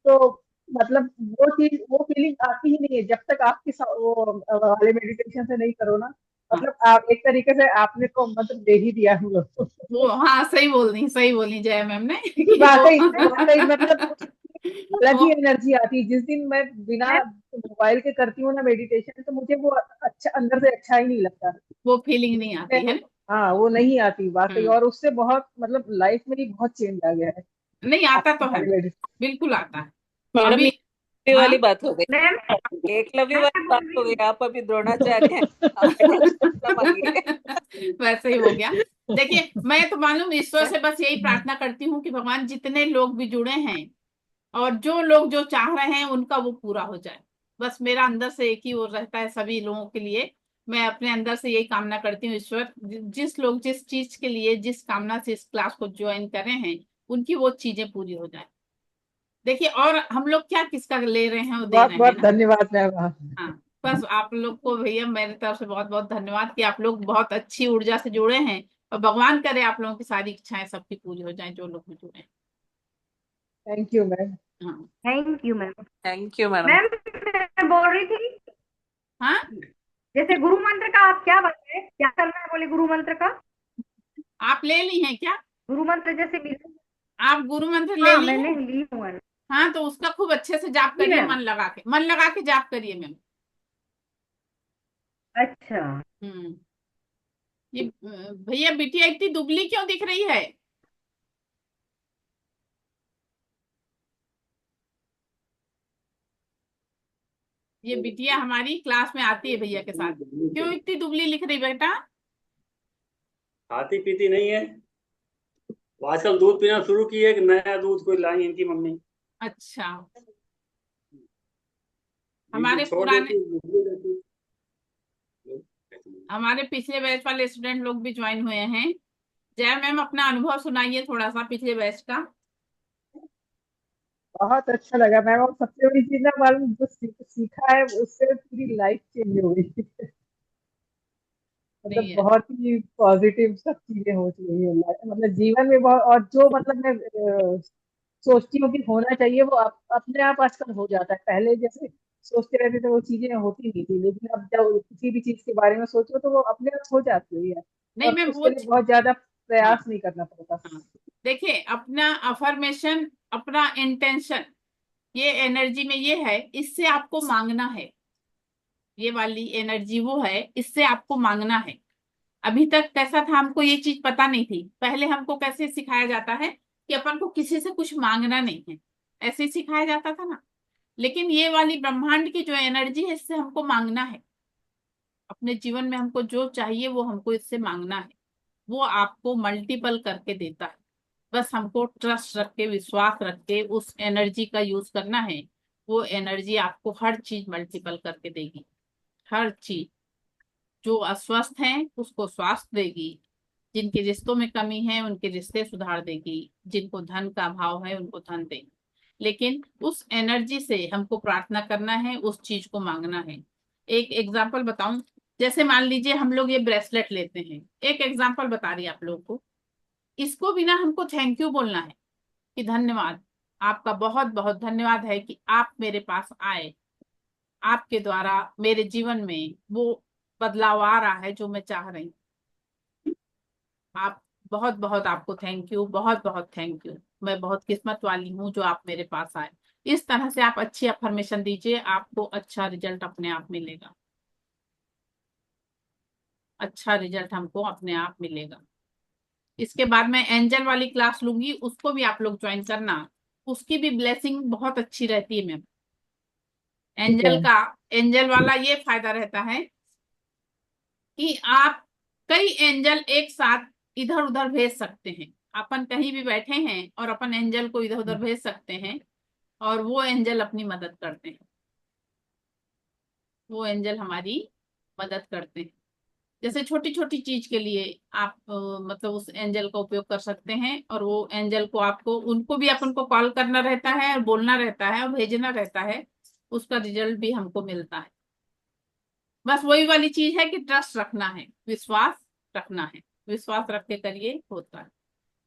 तो मतलब वो चीज वो फीलिंग आती ही नहीं है जब तक आपकी वो वाले मेडिटेशन से नहीं करो ना। हाँ। मतलब आप एक तरीके से आपने तो मतलब दे ही दिया हम लोग को। वो हाँ सही बोली जया मैम ने क्योंकि कि वाकई वो वाकई मतलब अलग ही वो एनर्जी आती है जिस दिन मैं बिना मोबाइल के करती हूँ ना मेडिटेशन, तो मुझे वो अच्छा अंदर से अच्छा ही नहीं लगता। वो फीलिंग नहीं आती है ना। हाँ वो नहीं आती वाकई, हम्म। और उससे बहुत मतलब लाइफ में ही बहुत चेंज आ गया है नहीं आता आपके तो है, वाले मेडिटेशन। बिल्कुल आता है। मैडम अभी ये हाँ वाली बात हो गई, मैम एकलव्य मैं वाली बात बोल हो रही गई। आप अभी द्रोणाचार्य हैं, मांगिए। वैसे ही हो गया। देखिए मैं तो मालूम ईश्वर से बस यही प्रार्थना करती हूँ कि भगवान जितने लोग भी जुड़े हैं और जो लोग जो चाह रहे हैं उनका वो पूरा हो जाए। बस मेरा अंदर से एक ही वो रहता है सभी लोगों के लिए। मैं अपने अंदर से यही कामना करती हूँ, ईश्वर जिस लोग जिस चीज के लिए जिस कामना से इस क्लास को ज्वाइन करे हैं उनकी वो चीजें पूरी हो जाए। देखिए और हम लोग क्या किसका ले रहे हैं वो दे बहुत रहे हैं बहुत ना। धन्यवाद मैम। हाँ बस आप लोग को भैया मेरी तरफ से बहुत बहुत धन्यवाद कि आप लोग बहुत अच्छी ऊर्जा से जुड़े हैं, और भगवान करे आप लोगों की सारी इच्छाएं सबकी पूरी हो जाएं जो लोग भी जुड़े हैं। Thank you ma'am. हाँ thank you ma'am. Thank you madam. Ma'am मैं बोल रही थी, हाँ जैसे गुरु मंत्र का आप क्या बताए, क्या करना है बोले गुरु मंत्र का? आप ले ली हैं क्या? गुरु मंत्र जैसे मिले। आप गुरु मंत्र ले हाँ ली मैंने हैं? ली हूँ मैम। हाँ तो उसका खूब अच्छे से जाप जी करिए, मैम। मन लगा के जाप करिए मैम। अच्छा। हम्म। ये भैया बिटिया इतनी दुबली क्यों दिख रही है? ये बिटिया हमारी क्लास में आती है भैया के साथ, क्यों इतनी दुबली लिख रही बेटा? खाती पीती नहीं है, वो आजकल दूध पीना शुरू की है कि नया दूध कोई लाई इनकी मम्मी। अच्छा। बीच में हमारे छोड़ पुराने देती रहती। हमारे पिछले बैच वाले स्टूडेंट लोग भी ज्वाइन हुए हैं। जय मैम अपना अनुभव सुनाइए थोड़ा सा पिछले बैच का। बहुत अच्छा लगा मैम, और सबसे बड़ी चीज ना मालूम जो सीखा है उससे पूरी लाइफ चेंज हो गई। मतलब नहीं है बहुत ही पॉजिटिव सब चीजें हो चुकी है मतलब जीवन में बहुत, और जो मतलब मैं सोचती हूँ कि होना चाहिए वो अपने आप आजकल हो जाता है। पहले जैसे सोचते रहते थे वो चीजें होती नहीं थी, लेकिन अब जब किसी भी चीज के बारे में सोचो तो वो अपने आप हो जाती है, नहीं और मैम उसके लिए बहुत ज्यादा हाँ प्रयास नहीं करना पड़ता। हाँ देखिए अपना अफर्मेशन अपना इंटेंशन ये एनर्जी में ये है, इससे आपको मांगना है। ये वाली एनर्जी वो है, इससे आपको मांगना है। अभी तक कैसा था, हमको ये चीज पता नहीं थी। पहले हमको कैसे सिखाया जाता है कि अपन को किसी से कुछ मांगना नहीं है, ऐसे ही सिखाया जाता था ना। लेकिन ये वाली ब्रह्मांड की जो एनर्जी है इससे हमको मांगना है। अपने जीवन में हमको जो चाहिए वो हमको इससे मांगना है। वो आपको मल्टीपल करके देता है। बस हमको ट्रस्ट रख के विश्वास रख के उस एनर्जी का यूज करना है। वो एनर्जी आपको हर चीज मल्टीपल करके देगी। हर चीज, जो अस्वस्थ हैं उसको स्वास्थ्य देगी, जिनके रिश्तों में कमी है उनके रिश्ते सुधार देगी, जिनको धन का अभाव है उनको धन देगी। लेकिन उस एनर्जी से हमको प्रार्थना करना है, उस चीज को मांगना है। एक एग्जाम्पल बताऊं, जैसे मान लीजिए हम लोग ये ब्रेसलेट लेते हैं, एक एग्जाम्पल बता रही आप लोगों को। इसको भी ना हमको थैंक यू बोलना है कि धन्यवाद, आपका बहुत बहुत धन्यवाद है कि आप मेरे पास आए। आपके द्वारा मेरे जीवन में वो बदलाव आ रहा है जो मैं चाह रही हूँ। आप बहुत बहुत आपको थैंक यू, बहुत बहुत थैंक यू। मैं बहुत किस्मत वाली हूँ जो आप मेरे पास आए। इस तरह से आप अच्छी अफर्मेशन दीजिए, आपको अच्छा रिजल्ट अपने आप मिलेगा। अच्छा रिजल्ट हमको अपने आप मिलेगा। इसके बाद मैं एंजल वाली क्लास लूंगी, उसको भी आप लोग ज्वाइन करना। उसकी भी ब्लेसिंग बहुत अच्छी रहती है मैम। ठीक है। एंजल वाला ये फायदा रहता है कि आप कई एंजल एक साथ इधर उधर भेज सकते हैं। अपन कहीं भी बैठे हैं और अपन एंजल को इधर उधर भेज सकते हैं, और वो एंजल अपनी मदद करते हैं। वो एंजल हमारी मदद करते हैं। जैसे छोटी छोटी चीज के लिए आप मतलब उस एंजल का उपयोग कर सकते हैं, और वो एंजल को आपको उनको भी अपन को कॉल करना रहता है और बोलना रहता है और भेजना रहता है, उसका रिजल्ट भी हमको मिलता है। बस वही वाली चीज है कि ट्रस्ट रखना है, विश्वास रखना है, विश्वास रख के करिए, होता है।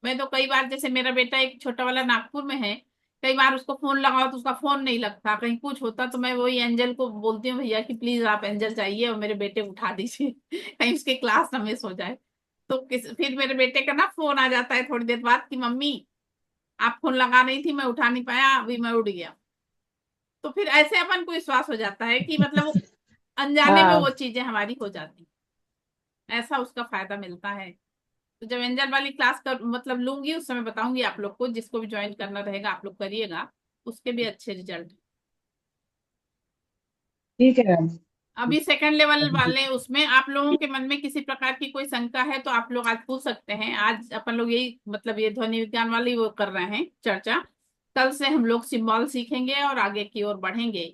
मैं तो कई बार, जैसे मेरा बेटा एक छोटा वाला नागपुर में है, कई बार उसको फोन लगाओ तो उसका फोन नहीं लगता, कहीं कुछ होता तो मैं वही एंजल को बोलती हूँ, भैया कि प्लीज आप एंजल चाहिए और मेरे बेटे को उठा दीजिए कहीं उसकी क्लास ना मिस हो जाए। तो फिर मेरे बेटे का ना फोन आ जाता है थोड़ी देर बाद कि मम्मी आप फोन लगा रही थी, मैं उठा नहीं पाया, अभी मैं उड़ गया। तो फिर ऐसे अपन को विश्वास हो जाता है कि मतलब वो अनजाने में हाँ वो चीजें हमारी हो जाती, ऐसा उसका फायदा मिलता है। तो जब एंजल वाली क्लास कर मतलब लूंगी, उस समय बताऊंगी आप लोग को, जिसको भी ज्वाइन करना रहेगा आप लोग करिएगा, उसके भी अच्छे रिजल्ट। ठीक है मैम। अभी सेकंड लेवल वाले उसमें आप लोगों के मन में किसी प्रकार की कोई शंका है तो आप लोग आज पूछ सकते हैं। आज अपन लोग यही मतलब ये ध्वनि विज्ञान वाली वो कर रहे हैं चर्चा, कल से हम लोग सिंबल सीखेंगे और आगे की ओर बढ़ेंगे।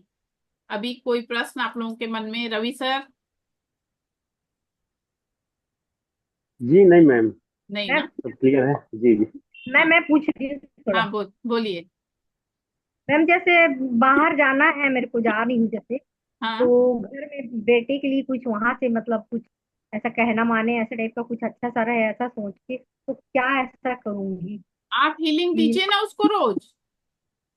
अभी कोई प्रश्न आप लोगों के मन में? रवि सर? जी नहीं मैम, नहीं मैं ना? सब क्लियर है। जी जी। मैं पूछ रही हूँ थोड़ा। हाँ बोलिए। मैम जैसे बाहर जाना है, मेरे को जा रही हूँ जैसे, हाँ, तो घर में बेटे के लिए कुछ वहां से मतलब कुछ ऐसा कहना माने ऐसे टाइप का कुछ अच्छा सा रहे ऐसा सोच के, तो क्या ऐसा करूंगी आप हीलिंग कि दीजिए ना उसको रोज।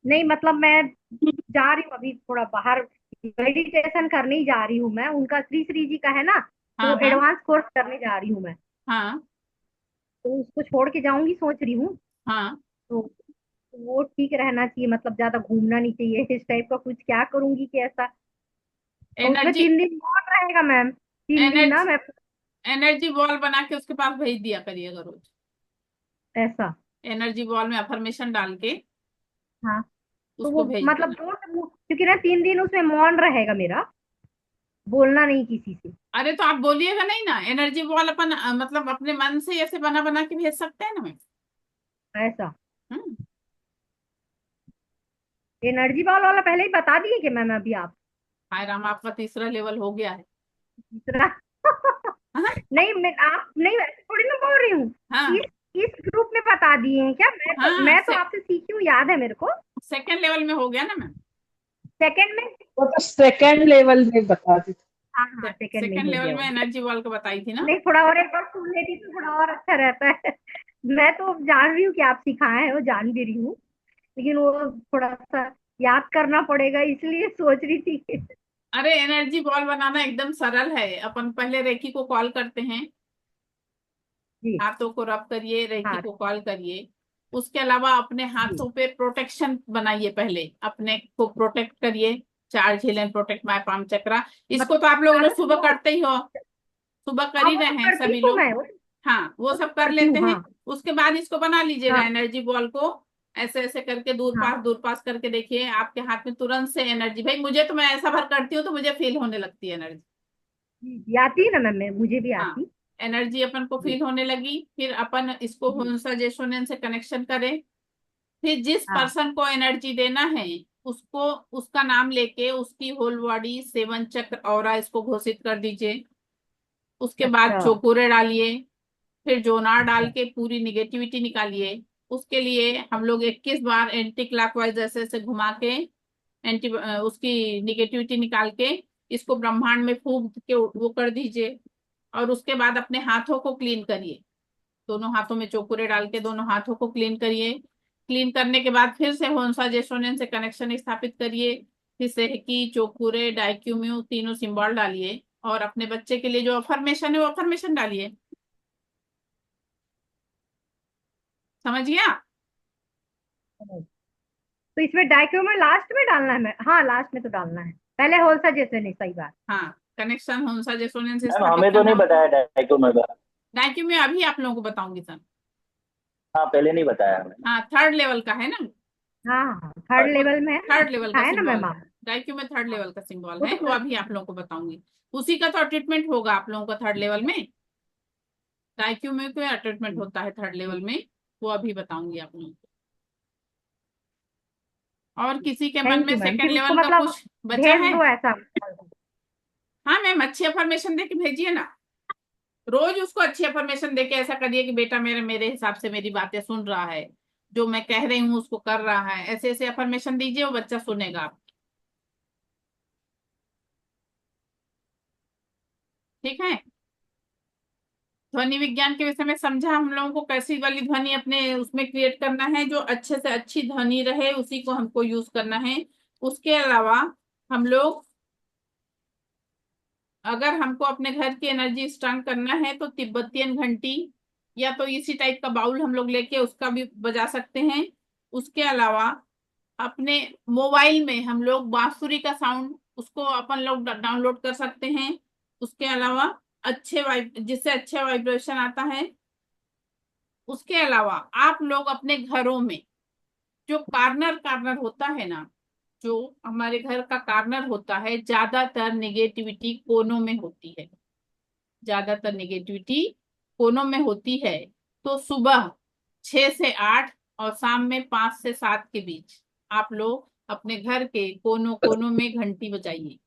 नहीं मतलब मैं जा रही हूँ अभी थोड़ा बाहर, मेडिटेशन करने ही जा रही हूँ मैं, उनका श्री श्री जी का है ना, तो हाँ वो हाँ एडवांस कोर्स करने जा रही हूँ मैं, हाँ तो उसको छोड़ के जाऊंगी सोच रही हूँ। हाँ। तो वो ठीक रहना चाहिए, मतलब ज्यादा घूमना नहीं चाहिए इस टाइप का कुछ, क्या करूंगी कि ऐसा। और उसमें एनर्जी 3 दिन कौन रहेगा मैम, 3 दिन ना एनर्जी मैं, एनर्जी बॉल बना के उसके पास भेज दिया करिएगा रोज। ऐसा। एनर्जी बॉल में अफर्मेशन डाल के हाँ तो वो उसको भेज मतलब देना। क्योंकि ना 3 दिन उसमें मौन रहेगा मेरा, बोलना नहीं किसी से। अरे तो आप बोलिएगा नहीं ना, एनर्जी बॉल अपन मतलब अपने मन से ऐसे बना बना के भेज सकते हैं ना मैं। ऐसा हम्म। एनर्जी बॉल वाला पहले ही बता दिए कि मैम अभी आप हाय राम, आपका तीसरा लेवल हो गया है। दूसरा हाँ नहीं मैं आप नहीं वैसे थोड़ी ना बोल रही हूँ, हाँ इस ग्रुप में बता दिए हैं क्या, हाँ। मैं तो आपसे सीखी हूँ, याद है मेरे को। सेकेंड लेवल में हो गया ना मैम। सेकंड में, वो तो सेकेंड लेवल में बता दी। हाँ हाँ सेकंड में सेकेंड हो लेवल गया में वो। एनर्जी बॉल का बताई थी ना। नहीं थोड़ा और एक बार सुन लेती तो थोड़ा और अच्छा रहता है मैं तो जान रही हूँ कि आप सिखाए हैं, वो जान भी रही हूँ, लेकिन वो थोड़ा सा याद करना पड़ेगा इसलिए सोच रही थी अरे एनर्जी बॉल बनाना एकदम सरल है। अपन पहले रेकी को कॉल करते हैं, जी हाथों को रब करिए, रेकी हाँ को कॉल करिए। उसके अलावा अपने जी हाथों पे प्रोटेक्शन बनाइए, पहले अपने को प्रोटेक्ट करिए। Charge heal and protect my palm chakra, इसको मतलब तो आप लोग रोज चारों सुबह वो, करते ही हो, सुबह कर हाँ ही वो तो रहे हैं करती सभी हूँ लोग। मैं, हाँ वो वो तो सब कर करती लेते हूँ हाँ। हैं। उसके बाद इसको बना लीजिएगा, हाँ एनर्जी बॉल को ऐसे ऐसे करके हाँ दूर पास करके देखिए, आपके हाथ में तुरंत से एनर्जी, भाई मुझे तो, मैं ऐसा भर करती हूँ तो मुझे फील होने लगती है एनर्जी। जी आती है ना मैम, मुझे भी हाँ, आती। एनर्जी अपन को जी फील होने लगी, फिर अपन इसको जी हुंसा जेसोनेन से कनेक्शन करें। फिर जिस हाँ पर्सन को एनर्जी देना है उसको, उसका नाम लेके उसकी होल बॉडी 7 चक्र ऑरा इसको घोषित कर दीजिए। उसके बाद अच्छा चोकुरे डालिए, फिर जोनार डाल के पूरी निगेटिविटी निकालिए। उसके लिए हम लोग 21 बार एंटी क्लॉकवाइज ऐसे ऐसे घुमा के उसकी निगेटिविटी निकाल के इसको ब्रह्मांड में फूंक के वो कर दीजिए। और उसके बाद अपने हाथों को क्लीन करिए, दोनों हाथों में चोकुरे डाल के दोनों हाथों को क्लीन करिए। क्लीन करने के बाद फिर से होन्सा जेसोनेन से कनेक्शन स्थापित करिए। फिर से की चोकुरे डाइक्यूम्यू तीनों सिंबल डालिए, और अपने बच्चे के लिए जो अफर्मेशन है वो अफर्मेशन डालिए। समझ गया? तो इसमें डाइक्रो में लास्ट में डालना है, मैं हाँ लास्ट में तो डालना है, पहले होलसा जैसे नहीं, सही बात। हाँ, कनेक्शन होन्सा जेसोनेन से मैम स्थापित हमें तो करना नहीं होता है। बताया डाइकोमे का। डाइक्यूम्यू अभी आप लोगों को बताऊंगी सर। हाँ पहले नहीं बताया हमें। हाँ, थर्ड लेवल का है ना हाँ हाँ थर्ड वो, लेवल में है ना, थर्ड लेवल का है ना सिंबल मैम है। आप। डाइक्यू में थर्ड हाँ, लेवल का सिंबल वो है, तो वो अभी आप लोगों को बताऊंगी। उसी का तो ट्रीटमेंट होगा आप लोगों का थर्ड लेवल में। डाइक्यू में क्या ट्रीटमेंट होता है थर्ड लेवल में, वो अभी बताऊंगी आप लोगों को। और किसी के मन थैंक में यू मैम, सेकंड फिर उसको लेवल का मतलब कुछ बचा भेज है? दो ऐसा। हाँ मैम, अच्छी अफर्मेशन दे के भेजिए ना। रोज उसको अच्छी अफर्मेशन देके ऐसा करिए कि बेटा मेरे हिसाब से मेरी बातें सुन रहा है, जो मैं कह रही हूँ उसको कर रहा है, ऐसे ऐसे अफर्मेशन दीजिए, वो बच्चा सुनेगा आप। ठीक है। ध्वनि विज्ञान के विषय में समझा हम लोगों को कैसी वाली ध्वनि अपने उसमें क्रिएट करना है, जो अच्छे से अच्छी ध्वनि रहे उसी को हमको यूज करना है। उसके अलावा हम लोग अगर हमको अपने घर की एनर्जी स्ट्रांग करना है तो तिब्बतियन घंटी या तो इसी टाइप का बाउल हम लोग लेके उसका भी बजा सकते हैं। उसके अलावा अपने मोबाइल में हम लोग बांसुरी का साउंड उसको अपन लोग डाउनलोड कर सकते हैं। उसके अलावा जिससे अच्छे वाइब्रेशन आता है। उसके अलावा आप लोग अपने घरों में जो कार्नर कार्नर होता है ना, जो हमारे घर का कार्नर होता है, ज्यादातर नेगेटिविटी कोनों में होती है, ज्यादातर नेगेटिविटी कोनों में होती है। तो सुबह 6 से 8 और शाम में 5 से 7 के बीच आप लोग अपने घर के कोनों कोनों में घंटी बजाइए।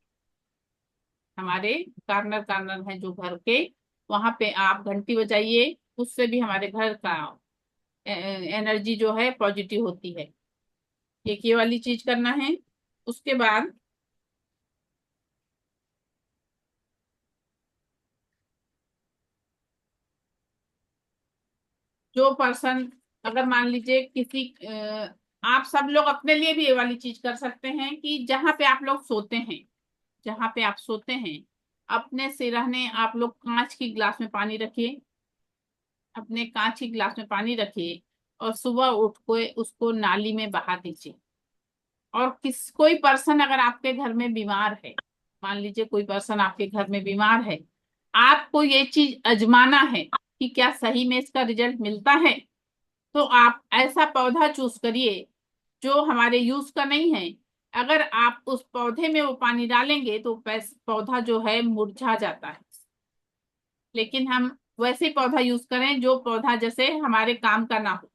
हमारे कार्नर कार्नर है जो घर के, वहां पे आप घंटी बजाइए, उससे भी हमारे घर का एनर्जी जो है पॉजिटिव होती है। ये वाली चीज करना है। उसके बाद जो पर्सन, अगर मान लीजिए किसी आप सब लोग अपने लिए भी ये वाली चीज कर सकते हैं कि जहां पे आप लोग सोते हैं, जहां पे आप सोते हैं अपने सिरहने आप लोग कांच की गिलास में पानी रखिए, अपने कांच की गिलास में पानी रखिए और सुबह उठ के उसको नाली में बहा दीजिए। और कोई पर्सन अगर आपके घर में बीमार है, मान लीजिए कोई पर्सन आपके घर में बीमार है, आपको ये चीज आजमाना है कि क्या सही में इसका रिजल्ट मिलता है, तो आप ऐसा पौधा चूज करिए जो हमारे यूज का नहीं है। अगर आप उस पौधे में वो पानी डालेंगे तो पौधा जो है मुरझा जाता है। लेकिन हम वैसे पौधा यूज करें जो पौधा जैसे हमारे काम का ना हो।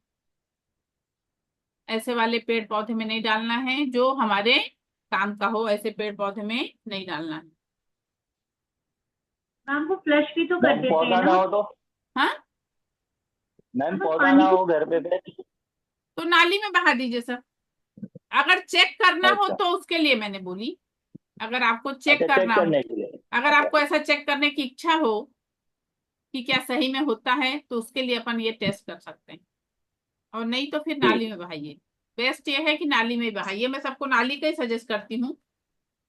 ऐसे वाले पेड़ पौधे में नहीं डालना है, जो हमारे काम का हो ऐसे पेड़ पौधे में नहीं डालना है। मैम वो फ्लश भी तो कर मैम देते पौधा हैं ना ना। हो तो, हाँ, मैम हम पौधा पानी ना को हो घर पे फिर? तो नाली में बहा दीजिए सर। अगर चेक करना हो अच्छा तो उसके लिए मैंने बोली, अगर आपको चेक अच्छा, चेक करना हो, करने के लिए। अगर अच्छा आपको ऐसा चेक करने की इच्छा हो कि क्या सही में होता है, तो उसके लिए अपन ये टेस्ट कर सकते हैं। और नहीं तो फिर ठीक। नाली में बहाइए। बेस्ट ये है कि नाली में बहाइए, मैं सबको नाली का ही सजेस्ट करती हूँ।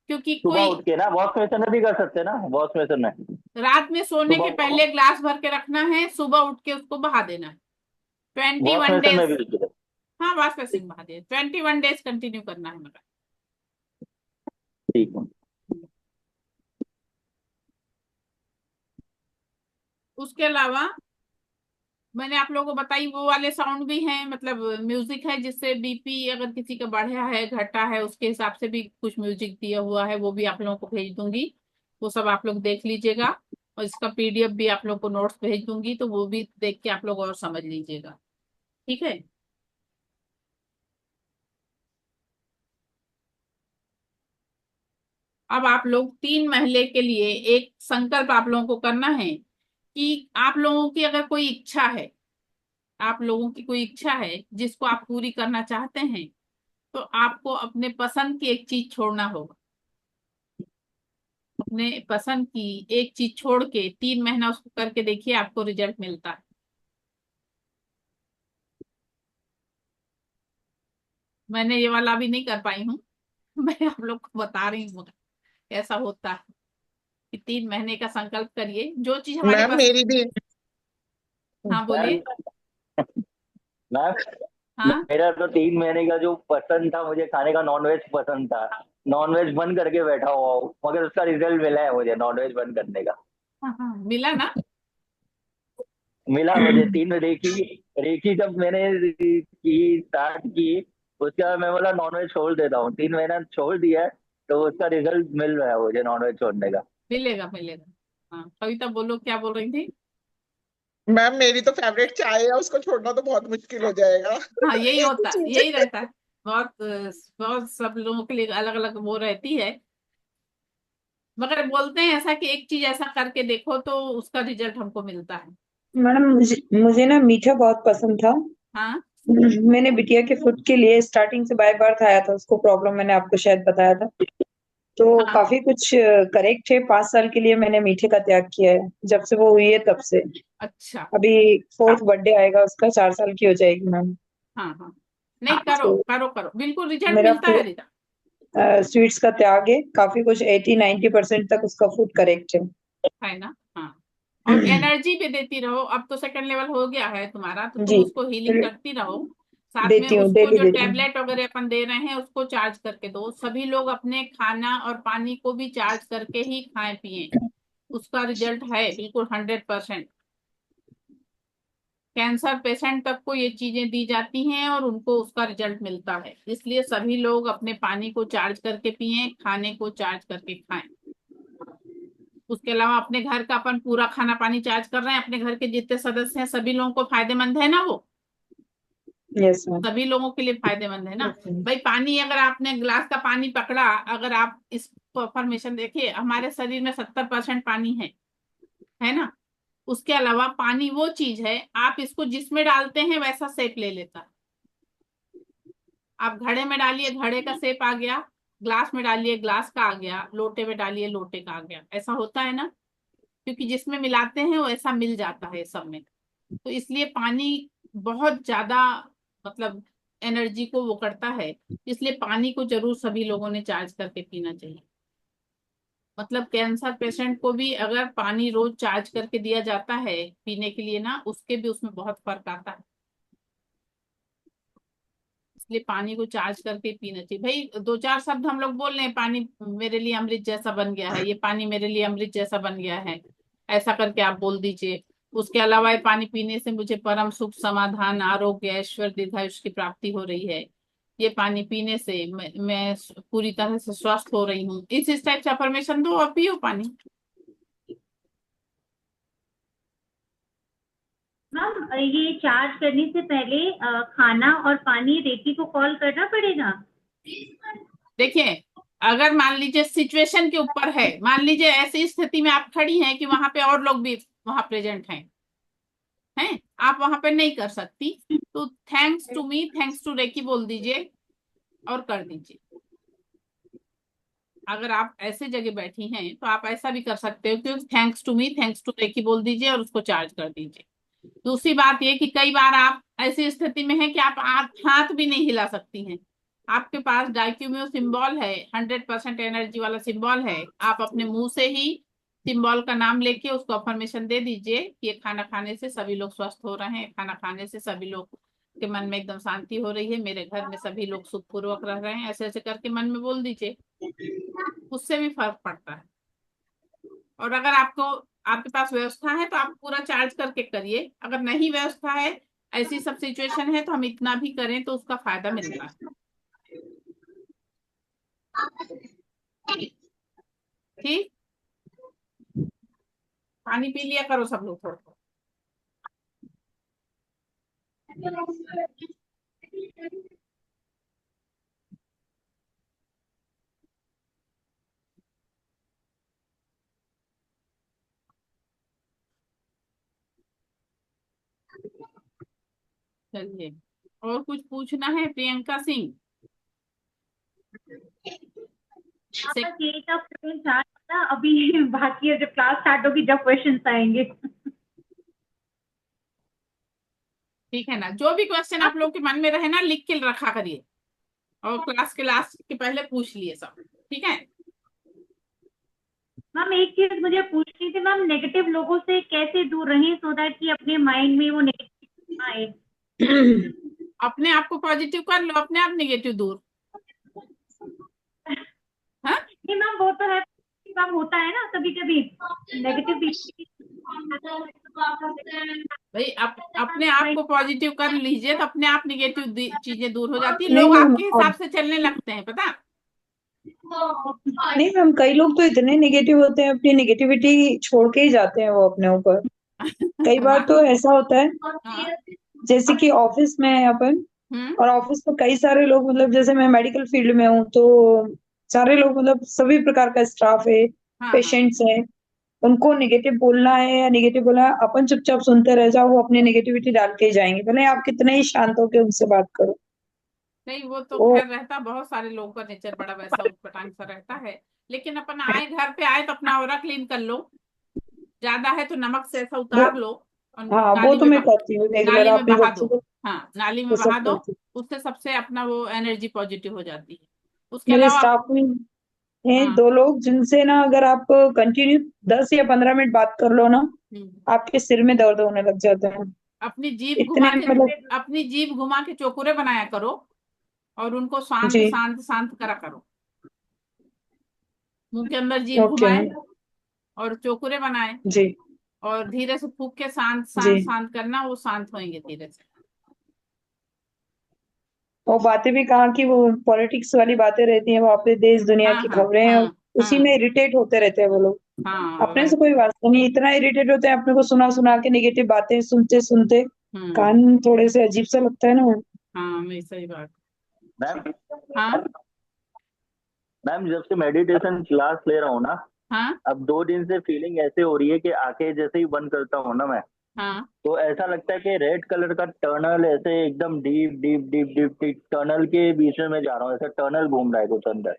क्योंकि सुबह कोई उठ के ना वॉश बेसिन में भी कर सकते हैं ना, वॉश बेसिन में रात में सोने के सुबह पहले ग्लास भर के रखना है, सुबह उठ के उसको बहा देना है। ट्वेंटी वॉश वन बेसिन में डेज भी कीजिए। हाँ, वाश बेसिन बहा दिए, 21 डेज कंटिन्यू करना है मगर। ठीक है। उसके अलावा मैंने आप लोगों को बताई वो वाले साउंड भी हैं, मतलब म्यूजिक है जिससे बीपी अगर किसी का बढ़ा है घटा है उसके हिसाब से भी कुछ म्यूजिक दिया हुआ है, वो भी आप लोगों को भेज दूंगी। वो सब आप लोग देख लीजिएगा। और इसका पीडीएफ भी आप लोग को नोट्स भेज दूंगी, तो वो भी देख के आप लोग और समझ लीजिएगा। ठीक है। अब आप लोग 3 महीने के लिए एक संकल्प आप लोगों को करना है कि आप लोगों की अगर कोई इच्छा है, आप लोगों की कोई इच्छा है जिसको आप पूरी करना चाहते हैं, तो आपको अपने पसंद की एक चीज छोड़ना होगा। अपने पसंद की एक चीज छोड़ के 3 महीना उसको करके देखिए, आपको रिजल्ट मिलता है। मैंने ये वाला अभी नहीं कर पाई हूँ मैं आप लोग को बता रही हूँ कैसा होता है। कि 3 महीने का संकल्प करिए, जो चीज हमारे मैम पास। मेरी भी हाँ मैम बोलिए। मैम हाँ, मेरा तो 3 महीने का जो पसंद था, मुझे खाने का नॉनवेज पसंद था, नॉनवेज बंद करके बैठा हुआ हूँ, मगर उसका रिजल्ट मिला है मुझे नॉनवेज बंद करने का। हाँ, हाँ, मिला ना। मिला मुझे। तीन रेखी रेखी जब मैंने की स्टार्ट की, उसके बाद मैं बोला नॉनवेज छोड़ देता हूँ, 3 महीना छोड़ दिया है, तो उसका रिजल्ट मिल रहा है मुझे नॉनवेज छोड़ने का। मिलेगा मिलेगा। हाँ, कविता बोलो, क्या बोल रही थी। मैम मेरी तो फेवरेट चाय है, उसको छोड़ना तो बहुत मुश्किल हो जाएगा। हाँ, यही एक ही होता है, चीज यही है। रहता है। बहुत बहुत सब लोगों के लिए अलग अलग वो रहती है। मगर बोलते हैं ऐसा कि एक चीज ऐसा करके देखो तो उसका रिजल्ट हमको मिलता है। मैडम मुझे ना मीठा बहुत पसंद था। हाँ मैंने बिटिया के फूड के लिए स्टार्टिंग से बाय बर्थ आया था उसको प्रॉब्लम, मैंने आपको शायद बताया था। तो हाँ। काफी कुछ करेक्ट है। 5 साल के लिए मैंने मीठे का त्याग किया है, जब से वो हुई है तब से। अच्छा। अभी 4th बर्थडे आएगा उसका, 4 साल की हो जाएगी मैम। हाँ हाँ, नहीं करो तो करो करो, बिल्कुल रिजल्ट मेरा मिलता है रिजल्ट। स्वीट्स का त्याग है, काफी कुछ 80-90% तक उसका फूड करेक्ट है ना। हाँ, और है। एनर्जी भी देती रहो। अब तो सेकंड लेवल हो गया है तुम्हारा, तो तुम जी, उसको हीलिंग करती रहो। साथ में देती हूँ, उसको डेली जो देती हूँ। टैबलेट वगैरह अपन दे रहे हैं उसको चार्ज करके दो। सभी लोग अपने खाना और पानी को भी चार्ज करके ही खाएं पिए, उसका रिजल्ट है बिल्कुल 100%। कैंसर पेशेंट तक को ये चीजें दी जाती हैं और उनको उसका रिजल्ट मिलता है। इसलिए सभी लोग अपने पानी को चार्ज करके पिए, खाने को चार्ज करके खाएं। उसके अलावा अपने घर का अपन पूरा खाना पानी चार्ज कर रहे हैं, अपने घर के जितने सदस्य हैं सभी लोगों को फायदेमंद है ना वो। Yes ma'am. सभी लोगों के लिए फायदेमंद है ना। भाई पानी, अगर आपने ग्लास का पानी पकड़ा, अगर आप इस फॉर्मेशन देखिए, हमारे शरीर में 70% पानी है ना। उसके अलावा पानी वो चीज है, आप इसको जिसमें डालते हैं वैसा शेप ले लेता है। आप घड़े में डालिए घड़े का शेप आ गया, ग्लास में डालिए ग्लास का आ गया, लोटे में डालिए लोटे का आ गया, ऐसा होता है ना। क्योंकि जिसमें मिलाते हैं वो ऐसा मिल जाता है सब में। तो इसलिए पानी बहुत ज्यादा, मतलब एनर्जी को वो करता है। इसलिए पानी को जरूर सभी लोगों ने चार्ज करके पीना चाहिए। मतलब कैंसर पेशेंट को भी अगर पानी रोज चार्ज करके दिया जाता है पीने के लिए ना, उसके भी उसमें बहुत फर्क आता है। इसलिए पानी को चार्ज करके पीना चाहिए। भाई 2-4 शब्द हम लोग बोल रहे हैं, पानी मेरे लिए अमृत जैसा बन गया है, ये पानी मेरे लिए अमृत जैसा बन गया है, ऐसा करके आप बोल दीजिए। उसके अलावा ये पानी पीने से मुझे परम सुख समाधान आरोग्य ऐश्वर्य दीर्घायुष्य की प्राप्ति हो रही है, ये पानी पीने से मैं पूरी तरह से स्वस्थ हो रही हूँ। इस टाइप से अफर्मेशन दो और पियो पानी। मैम ये चार्ज करने से पहले खाना और पानी रेकी को कॉल करना पड़ेगा? देखिए, अगर मान लीजिए सिचुएशन के ऊपर है, मान लीजिए ऐसी स्थिति में आप खड़ी हैं कि वहां पे और लोग भी वहां प्रेजेंट हैं, आप वहां पे नहीं कर सकती, तो thanks to me thanks to reiki बोल दीजिए और कर दीजिए। अगर आप ऐसे जगह बैठी हैं तो आप ऐसा भी कर सकते हो कि thanks to me thanks to reiki बोल दीजिए और उसको चार्ज कर दीजिए। दूसरी बात ये कि कई बार आप ऐसी स्थिति में हैं कि आप हाथ भी नहीं हिला सकती हैं, आपके पास डाइक्यूम्यू सिंबल है, 100% एनर्जी वाला सिंबल है, आप अपने मुंह से ही सिंबल का नाम लेके उसको अफर्मेशन दे दीजिए कि ये खाना खाने से सभी लोग स्वस्थ हो रहे हैं, खाना खाने से सभी लोग के मन में एकदम शांति हो रही है, मेरे घर में सभी लोग सुखपूर्वक रह रहे हैं, ऐसे ऐसे करके मन में बोल दीजिए। उससे भी फर्क पड़ता है। और अगर आपके पास व्यवस्था है तो आप पूरा चार्ज करके करिए, अगर नहीं व्यवस्था है, ऐसी सब सिचुएशन है तो हम इतना भी करें तो उसका फायदा मिलता है। ठीक, पानी पी लिया करो सब लोग थोड़ा थोड़ा। चलिए, और कुछ पूछना है प्रियंका सिंह? हाँ, बस यही था, फ्लोर चार्ज था अभी बाकी है, जब क्लास स्टार्ट होगी जब क्वेश्चंस आएंगे। ठीक है ना, जो भी क्वेश्चन आप लोग के मन में रहे ना लिख के रखा करिए, और क्लास के लास्ट के पहले पूछ लिए सब। ठीक है मैम एक चीज मुझे पूछनी थी मैम, नेगेटिव लोगों से कैसे दूर रहें सो दैट कि अपने माइंड में वो नेगेटिव आए? अपने आप को पॉजिटिव कर लो, अपने आप नेगेटिव दूर। हाँ नहीं मैम वो तो है, मैम होता है ना कभी कभी नेगेटिव। भाई अपने आप को पॉजिटिव कर लीजिए तो अपने आप निगेटिव चीजें दूर हो जाती है, नहीं लोग मैम, आपके हिसाब से चलने लगते हैं, पता। नहीं मैम, कई लोग तो इतने नेगेटिव होते हैं, अपनी नेगेटिविटी छोड़ के ही जाते हैं वो अपने ऊपर। कई बार तो ऐसा होता है, हाँ। जैसे कि ऑफिस में है अपन, हम्म। और ऑफिस में कई सारे लोग, मतलब जैसे मैं मेडिकल फील्ड में हूँ तो सारे लोग, मतलब सभी प्रकार का स्टाफ है, हाँ पेशेंट्स हैं, उनको नेगेटिव बोलना है या नेगेटिव बोलना है, अपन चुपचाप सुनते रह जाओ, वो अपनी नेगेटिविटी डाल के ही जाएंगे, भले आप कितने ही शांत होकर उनसे बात करो। नहीं, वो तो वो खैर रहता, बहुत सारे लोगों का नेचर बड़ा वैसा उटपटांग सा रहता है। लेकिन अपन आए, घर पे आए तो अपना ऑरा क्लीन कर लो, ज्यादा है तो नमक से ऐसा वो उतार लो और हाँ, वो नाली तो में मैं करती हूँ रेगुलर, नाली में अपने बहा बच्चों दो। को हाँ, नाली में वो सब बहा दो, करती हूँ। उससे सबसे अपना वो एनर्जी पॉजिटिव हो जाती है। उसके मेरे अलावा स्टाफ में हैं हाँ। 2 लोग जिनसे ना अगर आप कंटिन्यू 10 या 15 मिनट बात कर लो ना, हम्म। आपके सिर में दर्द होने लग जाता है। अपनी जीभ इतने घुमा के मतलब अपनी जीभ घुमा के चोकुरे बनाया करो और उनको शांत जी, शांत शांत करा करो। मुंह के अंदर जीभ ओके घुमाए मैम, और चोकुरे बनाए जी और धीरे से फूंक के शांत जी। शांत शांत करना, वो शांत होंगे धीरे से। वो बातें भी कहाँ की, वो पॉलिटिक्स वाली बातें रहती हैं, वो अपने देश दुनिया हाँ की हाँ खबरें, हाँ उसी में हाँ इरिटेट होते रहते हैं वो लोग। हाँ अपने से कोई वास्ता नहीं, इतना इरिटेट होते हैं अपने को सुना सुना के, नेगेटिव बातें सुनते सुनते हम्म। कान थोड़े से अजीब सा लगता है ना। हाँ, मैं सही बात। मैम हाँ मैम जब से मेडिटेशन क्लास ले रहा हूँ ना, हाँ अब 2 दिन से फीलिंग ऐसे हो रही है कि आंखें जैसे ही बंद करता हूँ ना मैं, हाँ। तो ऐसा लगता है कि रेड कलर का टनल ऐसे एकदम deep deep deep deep deep tunnel के बीच में मैं जा रहा हूँ, ऐसा टनल घूम रहा है कुछ अंदर,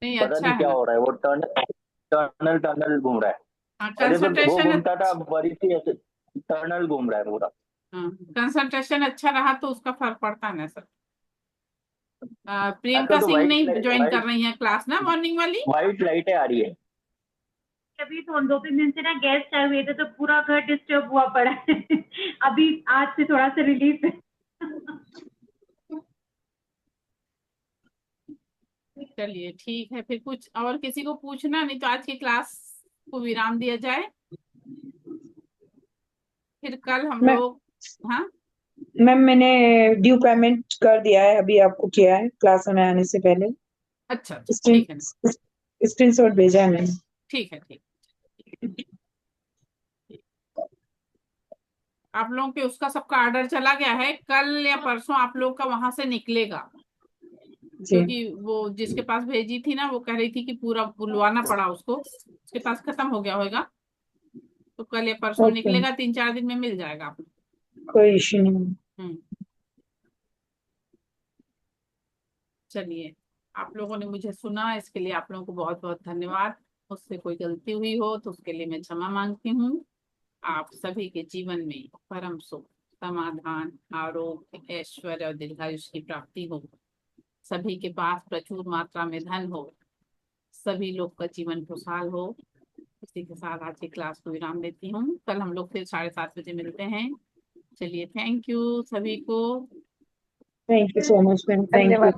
नहीं, पता अच्छा नहीं है क्या ना। हो रहा है, वो टनल टनल टनल घूम रहा है। हाँ, पहले तो वो कंसंट्रेशन। घूमता था, अब बड़ी सी ऐसे टनल घूम रहा है पूरा। हाँ, कंसंट्रेशन अच्छा रहा तो उसका फर्क पड़ता है ना सर। प्रियंका आजकल तो सिंह वाइट नहीं ज्वाइन कर वाइट रही है क्लास ना, मॉर्निंग वाली। वाइट लाइटें आ रही है। अभी तो 2-3 दिन से ना गेस्ट आए हुए थे तो पूरा घर डिस्टर्ब हुआ पड़ा है। अभी आज से थोड़ा सा रिलीफ है। चलिए ठीक है, फिर कुछ और किसी को पूछना, नहीं तो आज की क्लास को विराम दिया जाए, फिर कल हम मैं लोग। हाँ मैम मैंने ड्यू पेमेंट कर दिया है, अभी आपको किया है क्लास में आने से पहले। अच्छा अच्छा, स्क्रीन ठीक है। स्क्रीनशॉट भेजा है मैंने। ठीक है, ठीक। आप लोगों के उसका सबका ऑर्डर चला गया है, कल या परसों आप लोग का वहां से निकलेगा। जी क्योंकि वो जिसके पास भेजी थी ना, वो कह रही थी कि पूरा बुलवाना पड़ा उसको, उसके पास खत्म हो गया होगा, तो कल या परसों ओके, निकलेगा, 3-4 दिन में मिल जाएगा आप। कोई इश्यू नहीं। हम्म। चलिए, आप लोगों ने मुझे सुना, इसके लिए आप लोगों को बहुत बहुत धन्यवाद। मुझसे कोई गलती हुई हो तो उसके लिए मैं क्षमा मांगती हूँ। आप सभी के जीवन में परम सुख, समाधान, आरोग्य, ऐश्वर्य और दीर्घायुष्य की प्राप्ति हो। सभी के पास प्रचुर मात्रा में धन हो। सभी लोग का जीवन खुशहाल हो। इसी के साथ आज की क्लास को विराम देती हूँ। कल हम लोग फिर 7:30 बजे मिलते हैं। चलिए, थैंक यू सभी को। Thank you so much ma'am, thank you. धन्यवाद।